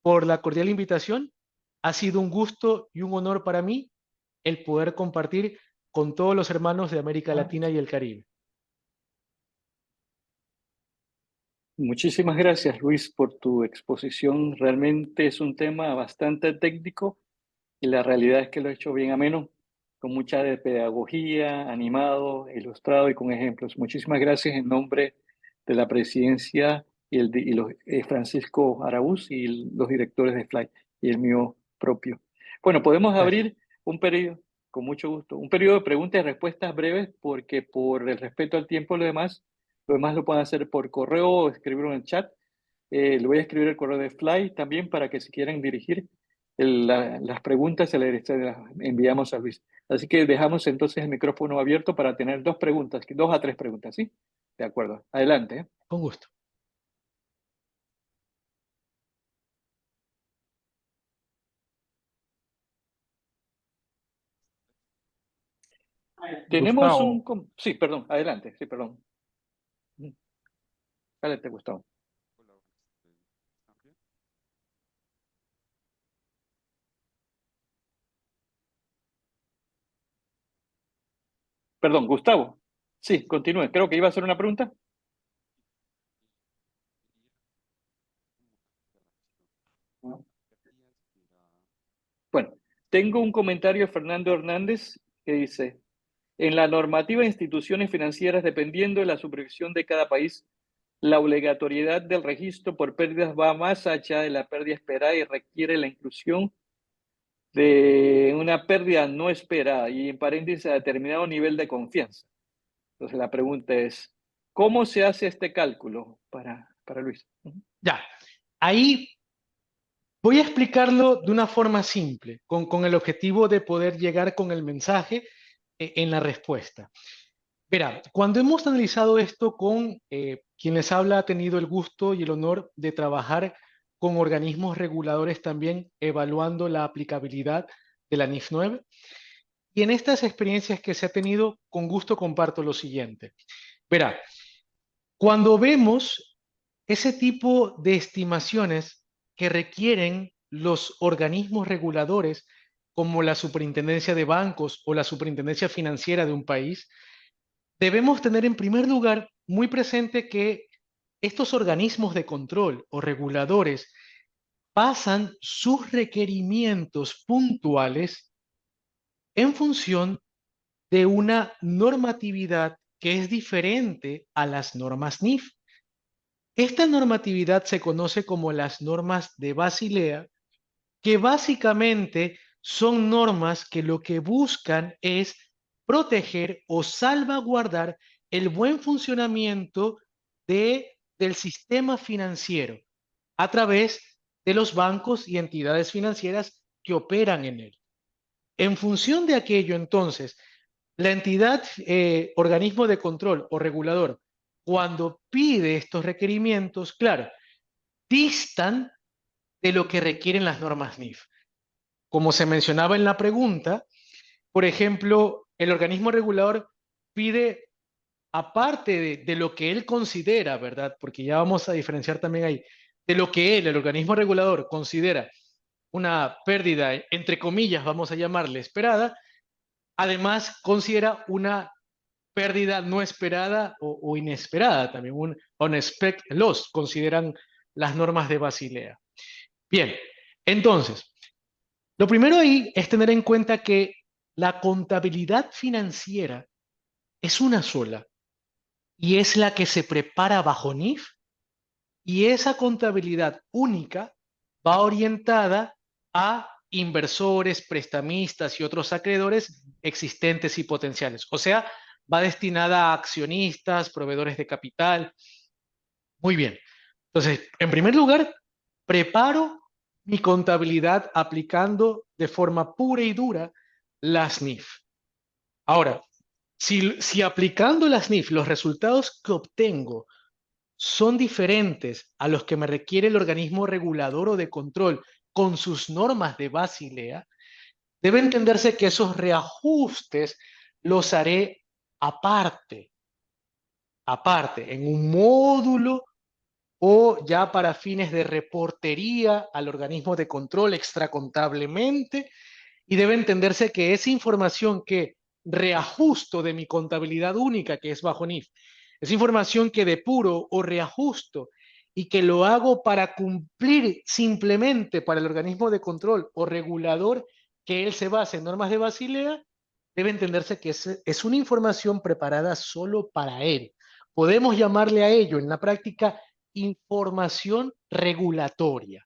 por la cordial invitación. Ha sido un gusto y un honor para mí el poder compartir con todos los hermanos de América Latina y el Caribe. Muchísimas gracias, Luis, por tu exposición. Realmente es un tema bastante técnico y la realidad es que lo he hecho bien ameno, con mucha de pedagogía, animado, ilustrado y con ejemplos. Muchísimas gracias en nombre de la presidencia Francisco Araúz y los directores de FLY y el mío propio. Bueno, podemos Gracias. abrir un periodo, con mucho gusto, un periodo de preguntas y respuestas breves porque por el respeto al tiempo y lo demás lo pueden hacer por correo o escribirlo en el chat. Le voy a escribir el correo de Fly también para que si quieren dirigir las preguntas se las enviamos a Luis. Así que dejamos entonces el micrófono abierto para tener dos a tres preguntas, ¿sí? De acuerdo. Adelante. Con gusto. Tenemos Gustavo. Sí, perdón, adelante, sí, perdón. Adelante, Gustavo. Perdón, Gustavo. Sí, continúe. Creo que iba a hacer una pregunta. Bueno, tengo un comentario de Fernando Hernández que dice, en la normativa de instituciones financieras, dependiendo de la supervisión de cada país, la obligatoriedad del registro por pérdidas va más allá de la pérdida esperada y requiere la inclusión de una pérdida no esperada y en paréntesis a determinado nivel de confianza. Entonces la pregunta es, ¿cómo se hace este cálculo para Luis? Ya, ahí voy a explicarlo de una forma simple, con el objetivo de poder llegar con el mensaje en la respuesta. Verá, cuando hemos analizado esto con quien les habla, ha tenido el gusto y el honor de trabajar con organismos reguladores también evaluando la aplicabilidad de la NIF 9. Y en estas experiencias que se ha tenido, con gusto comparto lo siguiente. Verá, cuando vemos ese tipo de estimaciones que requieren los organismos reguladores, como la Superintendencia de Bancos o la Superintendencia Financiera de un país, debemos tener en primer lugar muy presente que estos organismos de control o reguladores basan sus requerimientos puntuales en función de una normatividad que es diferente a las normas NIF. Esta normatividad se conoce como las normas de Basilea, que básicamente son normas que lo que buscan es proteger o salvaguardar el buen funcionamiento del sistema financiero a través de los bancos y entidades financieras que operan en él. En función de aquello, entonces, la entidad, organismo de control o regulador, cuando pide estos requerimientos, claro, distan de lo que requieren las normas NIF. Como se mencionaba en la pregunta, por ejemplo, el organismo regulador pide, aparte de lo que él considera, ¿verdad? Porque ya vamos a diferenciar también ahí, de lo que él, el organismo regulador, considera una pérdida, entre comillas, vamos a llamarle esperada, además considera una pérdida no esperada o inesperada, también un unexpected loss, consideran las normas de Basilea. Bien, entonces, lo primero ahí es tener en cuenta que la contabilidad financiera es una sola y es la que se prepara bajo NIF, y esa contabilidad única va orientada a inversores, prestamistas y otros acreedores existentes y potenciales. O sea, va destinada a accionistas, proveedores de capital. Muy bien. Entonces, en primer lugar, preparo mi contabilidad aplicando de forma pura y dura las NIF. Ahora, si aplicando las NIF los resultados que obtengo son diferentes a los que me requiere el organismo regulador o de control con sus normas de Basilea, debe entenderse que esos reajustes los haré aparte, aparte, en un módulo o ya para fines de reportería al organismo de control extracontablemente, y debe entenderse que esa información que reajusto de mi contabilidad única, que es bajo NIF, esa información que depuro o reajusto y que lo hago para cumplir simplemente para el organismo de control o regulador que él se basa en normas de Basilea, debe entenderse que es una información preparada solo para él. Podemos llamarle a ello en la práctica información regulatoria.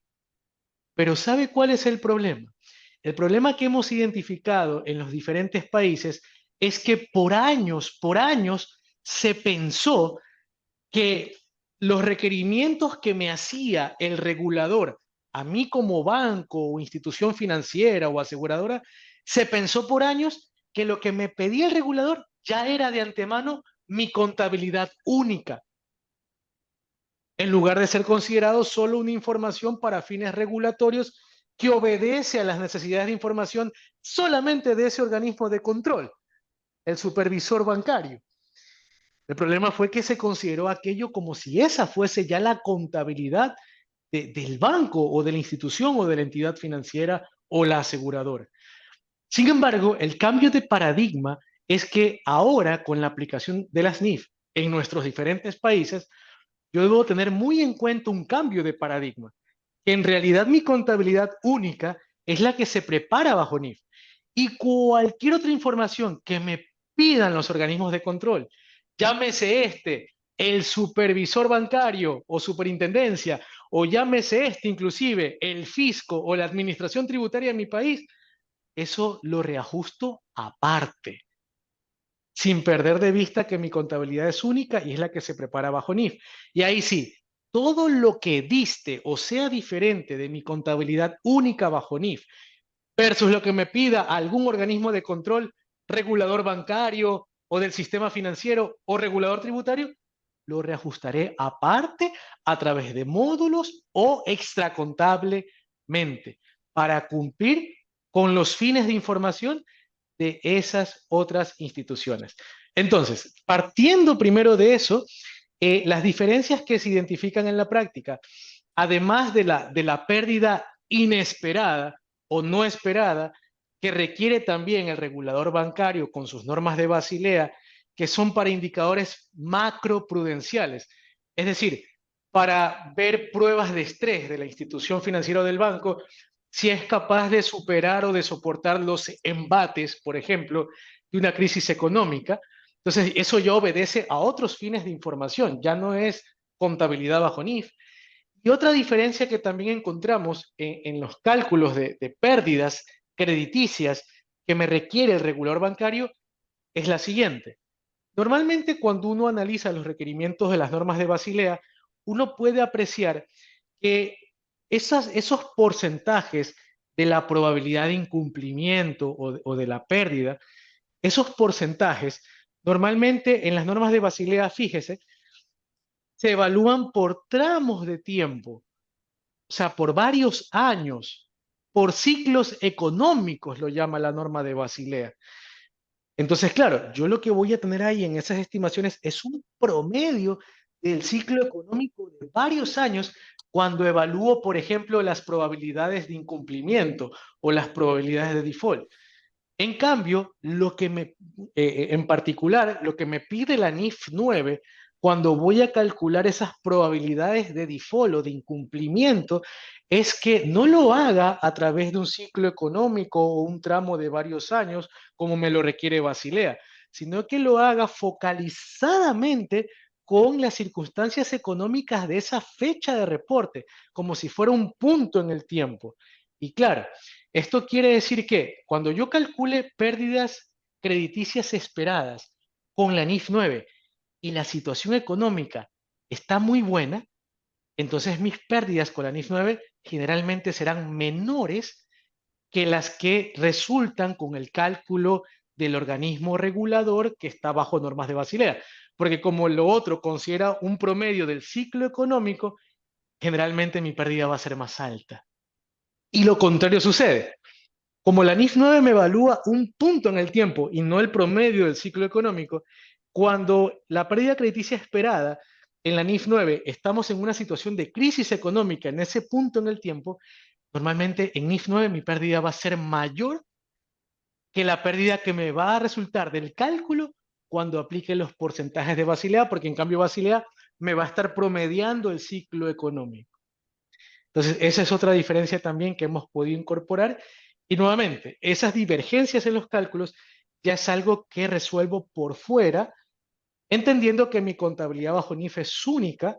Pero ¿sabe cuál es el problema? El problema que hemos identificado en los diferentes países es que por años se pensó que los requerimientos que me hacía el regulador a mí como banco o institución financiera o aseguradora, se pensó por años que lo que me pedía el regulador ya era de antemano mi contabilidad única, en lugar de ser considerado solo una información para fines regulatorios que obedece a las necesidades de información solamente de ese organismo de control. el supervisor bancario. El problema fue que se consideró aquello como si esa fuese ya la contabilidad del banco o de la institución o de la entidad financiera o la aseguradora. Sin embargo, el cambio de paradigma es que ahora con la aplicación de las NIF en nuestros diferentes países, yo debo tener muy en cuenta un cambio de paradigma, que en realidad mi contabilidad única es la que se prepara bajo NIF. Y cualquier otra información que me pidan los organismos de control, llámese el supervisor bancario o superintendencia, o llámese inclusive el fisco o la administración tributaria de mi país, eso lo reajusto aparte, sin perder de vista que mi contabilidad es única y es la que se prepara bajo NIF. Y ahí sí, todo lo que diste o sea diferente de mi contabilidad única bajo NIF versus lo que me pida algún organismo de control, regulador bancario o del sistema financiero o regulador tributario, lo reajustaré aparte a través de módulos o extracontablemente para cumplir con los fines de información de esas otras instituciones. Entonces, partiendo primero de eso, las diferencias que se identifican en la práctica, además de la pérdida inesperada o no esperada, que requiere también el regulador bancario con sus normas de Basilea, que son para indicadores macroprudenciales, es decir, para ver pruebas de estrés de la institución financiera o del banco, si es capaz de superar o de soportar los embates, por ejemplo, de una crisis económica. Entonces, eso ya obedece a otros fines de información, ya no es contabilidad bajo NIF. Y otra diferencia que también encontramos en los cálculos de pérdidas crediticias que me requiere el regulador bancario es la siguiente. Normalmente cuando uno analiza los requerimientos de las normas de Basilea, uno puede apreciar que esos porcentajes de la probabilidad de incumplimiento o de la pérdida, esos porcentajes, normalmente en las normas de Basilea, fíjese, se evalúan por tramos de tiempo, o sea, por varios años, por ciclos económicos, lo llama la norma de Basilea. Entonces, claro, yo lo que voy a tener ahí en esas estimaciones es un promedio del ciclo económico de varios años cuando evalúo, por ejemplo, las probabilidades de incumplimiento o las probabilidades de default. En cambio, en particular, lo que me pide la NIF 9, cuando voy a calcular esas probabilidades de default o de incumplimiento, es que no lo haga a través de un ciclo económico o un tramo de varios años, como me lo requiere Basilea, sino que lo haga focalizadamente con las circunstancias económicas de esa fecha de reporte, como si fuera un punto en el tiempo. Y claro, esto quiere decir que cuando yo calcule pérdidas crediticias esperadas con la NIF 9 y la situación económica está muy buena, entonces mis pérdidas con la NIF 9 generalmente serán menores que las que resultan con el cálculo del organismo regulador que está bajo normas de Basilea. Porque como lo otro considera un promedio del ciclo económico, generalmente mi pérdida va a ser más alta. Y lo contrario sucede. Como la NIF 9 me evalúa un punto en el tiempo y no el promedio del ciclo económico, cuando la pérdida crediticia esperada en la NIF 9 estamos en una situación de crisis económica en ese punto en el tiempo, normalmente en NIF 9 mi pérdida va a ser mayor que la pérdida que me va a resultar del cálculo cuando aplique los porcentajes de Basilea, porque en cambio Basilea me va a estar promediando el ciclo económico. Entonces, esa es otra diferencia también que hemos podido incorporar. Y nuevamente, esas divergencias en los cálculos ya es algo que resuelvo por fuera, entendiendo que mi contabilidad bajo NIF es única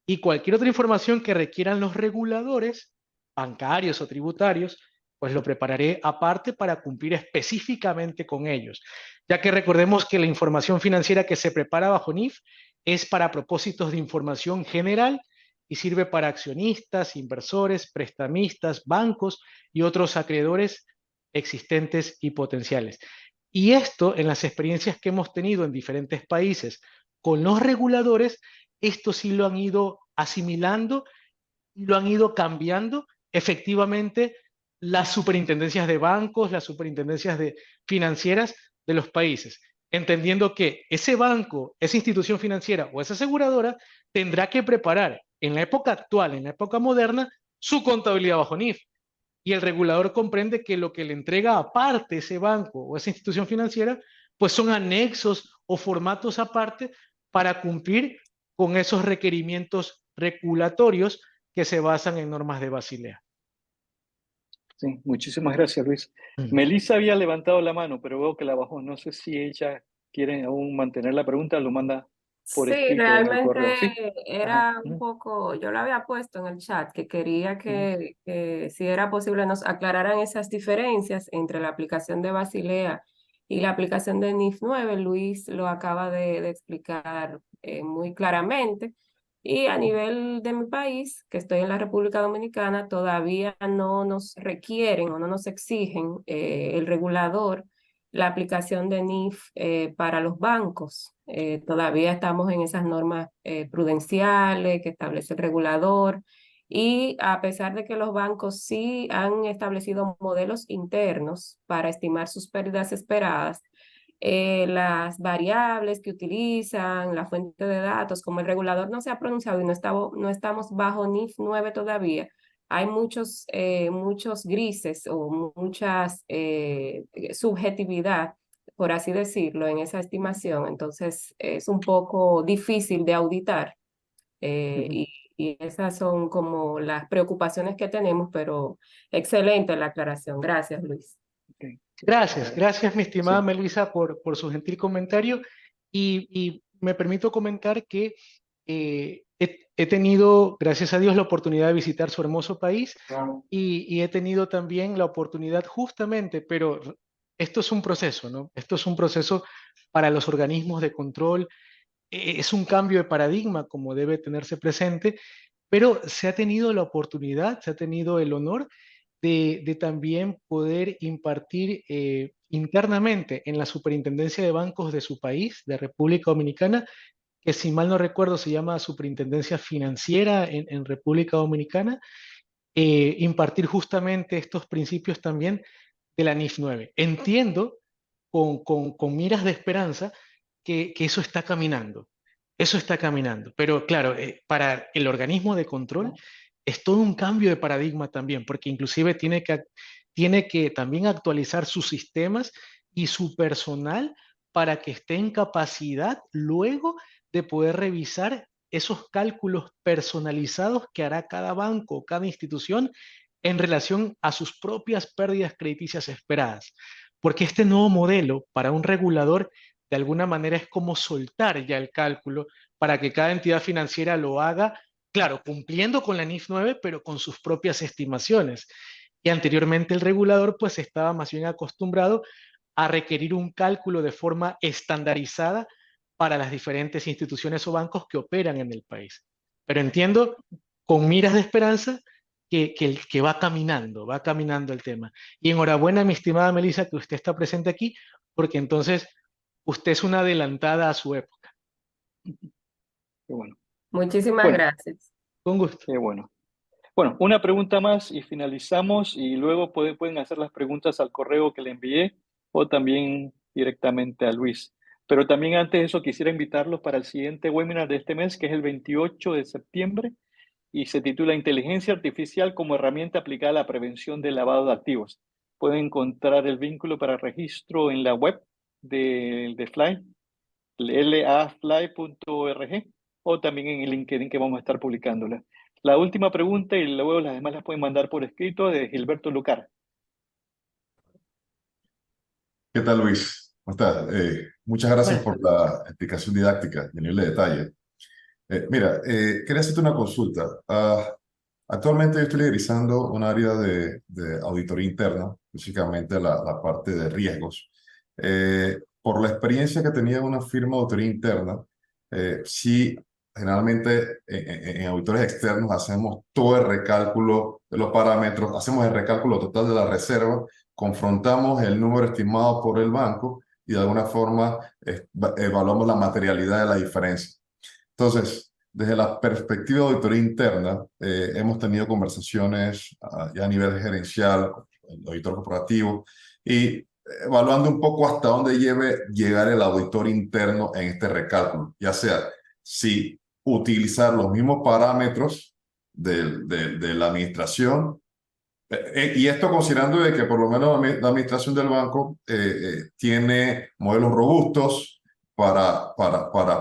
y cualquier otra información que requieran los reguladores, bancarios o tributarios, pues lo prepararé aparte para cumplir específicamente con ellos, ya que recordemos que la información financiera que se prepara bajo NIF es para propósitos de información general y sirve para accionistas, inversores, prestamistas, bancos y otros acreedores existentes y potenciales. Y esto, en las experiencias que hemos tenido en diferentes países con los reguladores, esto sí lo han ido asimilando y lo han ido cambiando efectivamente las superintendencias de bancos, las superintendencias de financieras, de los países, entendiendo que ese banco, esa institución financiera o esa aseguradora tendrá que preparar en la época actual, en la época moderna, su contabilidad bajo NIF. Y el regulador comprende que lo que le entrega aparte ese banco o esa institución financiera, pues son anexos o formatos aparte para cumplir con esos requerimientos regulatorios que se basan en normas de Basilea. Sí, muchísimas gracias, Luis. Mm. Melissa había levantado la mano, pero veo que la bajó. No sé si ella quiere aún mantener la pregunta, lo manda por Sí, escrito en el correo. realmente Sí, ajá. era un poco, yo lo había puesto en el chat, que quería Ujú. que si era posible nos aclararan esas diferencias entre la aplicación de Basilea y la aplicación de NIF 9. Luis lo acaba de explicar muy claramente. Y a nivel de mi país, que estoy en la República Dominicana, todavía no nos requieren o no nos exigen el regulador la aplicación de NIF para los bancos. Todavía estamos en esas normas prudenciales que establece el regulador, y a pesar de que los bancos sí han establecido modelos internos para estimar sus pérdidas esperadas, las variables que utilizan, la fuente de datos, como el regulador no se ha pronunciado y no estamos bajo NIF 9 todavía, hay muchos grises o muchas subjetividad, por así decirlo, en esa estimación. Entonces es un poco difícil de auditar, eh, Ujú. y, y esas son como las preocupaciones que tenemos, pero excelente la aclaración. Gracias, Luis. Ok. Gracias, mi estimada Sí. Melissa, por su gentil comentario. Y me permito comentar que he tenido, gracias a Dios, la oportunidad de visitar su hermoso país y he tenido también la oportunidad justamente, pero esto es un proceso, ¿no? Esto es un proceso para los organismos de control, es un cambio de paradigma como debe tenerse presente, pero se ha tenido la oportunidad, se ha tenido el honor de también poder impartir internamente en la Superintendencia de Bancos de su país, de República Dominicana, que si mal no recuerdo se llama Superintendencia Financiera en República Dominicana, impartir justamente estos principios también de la NIF 9. Entiendo con miras de esperanza que eso está caminando. Eso está caminando. Pero claro, para el organismo de control es todo un cambio de paradigma también, porque inclusive tiene que también actualizar sus sistemas y su personal para que esté en capacidad luego de poder revisar esos cálculos personalizados que hará cada banco, cada institución en relación a sus propias pérdidas crediticias esperadas. Porque este nuevo modelo para un regulador de alguna manera es como soltar ya el cálculo para que cada entidad financiera lo haga, claro, cumpliendo con la NIF 9, pero con sus propias estimaciones. Y anteriormente el regulador pues estaba más bien acostumbrado a requerir un cálculo de forma estandarizada para las diferentes instituciones o bancos que operan en el país. Pero entiendo con miras de esperanza que va caminando el tema. Y enhorabuena, mi estimada Melissa, que usted está presente aquí, porque entonces usted es una adelantada a su época. Qué bueno. Muchísimas Bueno, gracias. Con gusto. qué bueno. Bueno, una pregunta más y finalizamos y luego pueden hacer las preguntas al correo que le envié o también directamente a Luis. Pero también antes de eso quisiera invitarlos para el siguiente webinar de este mes, que es el 28 de septiembre y se titula Inteligencia Artificial como herramienta aplicada a la prevención del lavado de activos. Pueden encontrar el vínculo para registro en la web de Fly, lafly.org, o también en el LinkedIn que vamos a estar publicándola. La última pregunta y luego las demás las pueden mandar por escrito de Gilberto Lucar. ¿Qué tal, Luis? ¿Cómo estás? Muchas gracias Buenas por tardes. la explicación didáctica y el nivel de detalle. Mira, quería hacerte una consulta. Actualmente yo estoy liderizando un área de auditoría interna, específicamente la parte de riesgos. Por la experiencia que tenía en una firma de auditoría interna, sí, generalmente en auditores externos hacemos todo el recálculo de los parámetros, hacemos el recálculo total de la reserva, confrontamos el número estimado por el banco y de alguna forma evaluamos la materialidad de la diferencia. Entonces, desde la perspectiva de auditoría interna, hemos tenido conversaciones ya a nivel gerencial, el auditor corporativo, y evaluando un poco hasta dónde llegar el auditor interno en este recálculo, ya sea si utilizar los mismos parámetros de la administración, y esto considerando de que por lo menos la administración del banco tiene modelos robustos para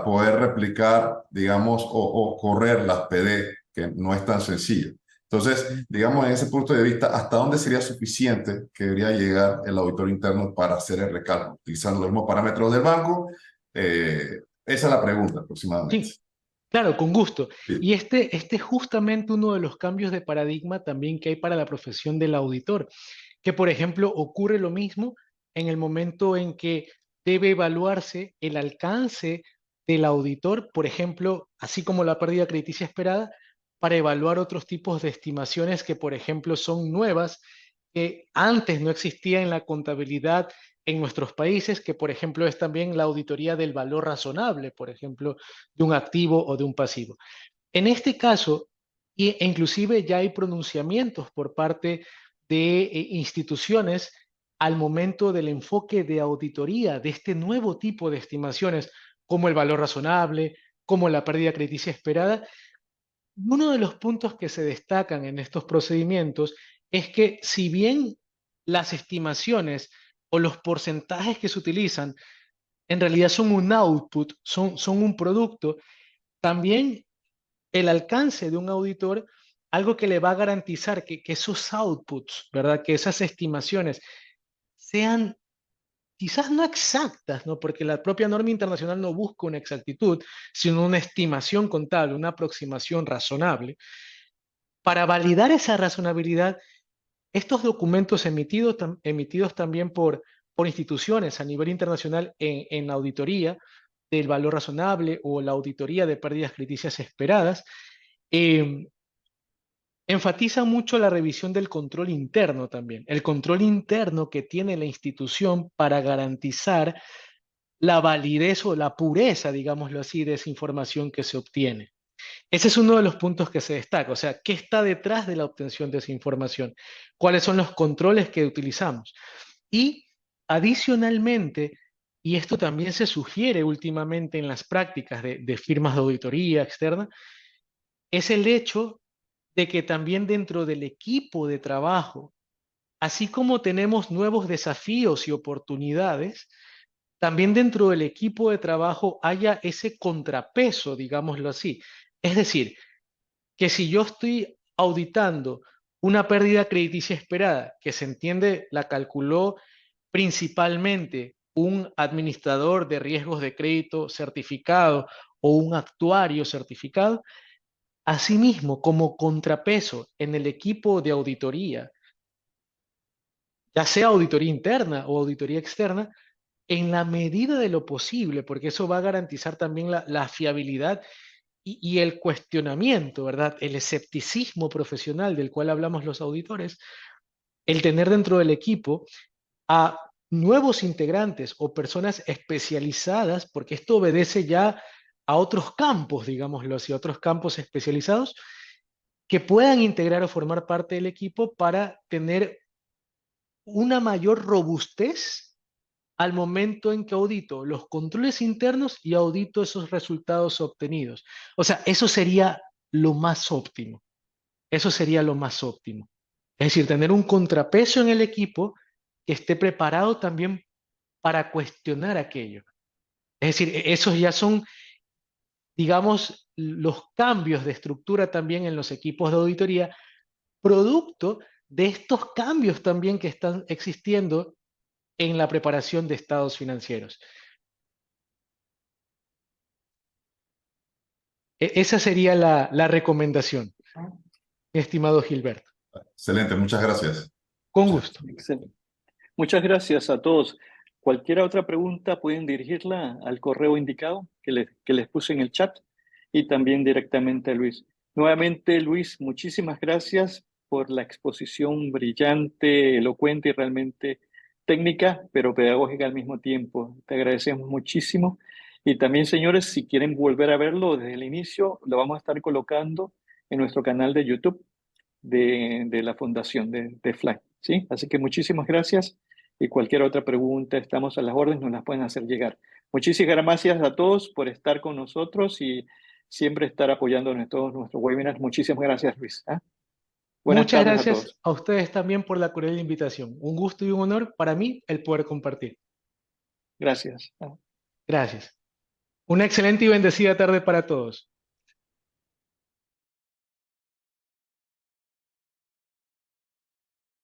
poder replicar, digamos, o correr las PD, que no es tan sencillo. Entonces, digamos, en ese punto de vista, ¿hasta dónde sería suficiente que debería llegar el auditor interno para hacer el recálculo? ¿Utilizando los mismos parámetros del banco? Esa es la pregunta aproximadamente. Sí, claro, con gusto. Sí. Y este es justamente uno de los cambios de paradigma también que hay para la profesión del auditor, que por ejemplo ocurre lo mismo en el momento en que debe evaluarse el alcance del auditor, por ejemplo, así como la pérdida crediticia esperada, para evaluar otros tipos de estimaciones que, por ejemplo, son nuevas, que antes no existía en la contabilidad en nuestros países, que por ejemplo es también la auditoría del valor razonable, por ejemplo, de un activo o de un pasivo. En este caso, e inclusive ya hay pronunciamientos por parte de instituciones al momento del enfoque de auditoría de este nuevo tipo de estimaciones, como el valor razonable, como la pérdida crediticia esperada. Uno de los puntos que se destacan en estos procedimientos es que si bien las estimaciones o los porcentajes que se utilizan en realidad son un output, son un producto, también el alcance de un auditor, algo que le va a garantizar que esos outputs, ¿verdad? Que esas estimaciones sean quizás no exactas, ¿no? Porque la propia norma internacional no busca una exactitud, sino una estimación contable, una aproximación razonable. Para validar esa razonabilidad, estos documentos emitidos también por instituciones a nivel internacional en auditoría del valor razonable o la auditoría de pérdidas crediticias esperadas, eh, enfatiza mucho la revisión del control interno también, el control interno que tiene la institución para garantizar la validez o la pureza, digámoslo así, de esa información que se obtiene. Ese es uno de los puntos que se destaca, o sea, ¿qué está detrás de la obtención de esa información? ¿Cuáles son los controles que utilizamos? Y adicionalmente, y esto también se sugiere últimamente en las prácticas de firmas de auditoría externa, es el hecho de que también dentro del equipo de trabajo, así como tenemos nuevos desafíos y oportunidades, también dentro del equipo de trabajo haya ese contrapeso, digámoslo así. Es decir, que si yo estoy auditando una pérdida crediticia esperada, que se entiende, la calculó principalmente un administrador de riesgos de crédito certificado o un actuario certificado, asimismo, como contrapeso en el equipo de auditoría, ya sea auditoría interna o auditoría externa, en la medida de lo posible, porque eso va a garantizar también la fiabilidad y el cuestionamiento, ¿verdad? El escepticismo profesional del cual hablamos los auditores, el tener dentro del equipo a nuevos integrantes o personas especializadas, porque esto obedece ya a otros campos, digámoslo así, a otros campos especializados que puedan integrar o formar parte del equipo para tener una mayor robustez al momento en que audito los controles internos y audito esos resultados obtenidos. O sea, eso sería lo más óptimo. Eso sería lo más óptimo. Es decir, tener un contrapeso en el equipo que esté preparado también para cuestionar aquello. Es decir, esos ya son, digamos, los cambios de estructura también en los equipos de auditoría, producto de estos cambios también que están existiendo en la preparación de estados financieros. Esa sería la recomendación, mi estimado Gilberto. Excelente, muchas gracias. Con gusto. Excelente. Muchas gracias a todos. Cualquier otra pregunta pueden dirigirla al correo indicado que les puse en el chat y también directamente a Luis. Nuevamente, Luis, muchísimas gracias por la exposición brillante, elocuente y realmente técnica, pero pedagógica al mismo tiempo. Te agradecemos muchísimo. Y también, señores, si quieren volver a verlo desde el inicio, lo vamos a estar colocando en nuestro canal de YouTube de la fundación de Fly. ¿Sí? Así que muchísimas gracias y cualquier otra pregunta, estamos a las órdenes, nos las pueden hacer llegar. Muchísimas gracias a todos por estar con nosotros y siempre estar apoyando en todos nuestros webinars. Muchísimas gracias, Luis. Buenas Muchas tardes a gracias todos. a ustedes también por la cordial invitación. Un gusto y un honor para mí el poder compartir. Gracias. Gracias. Una excelente y bendecida tarde para todos.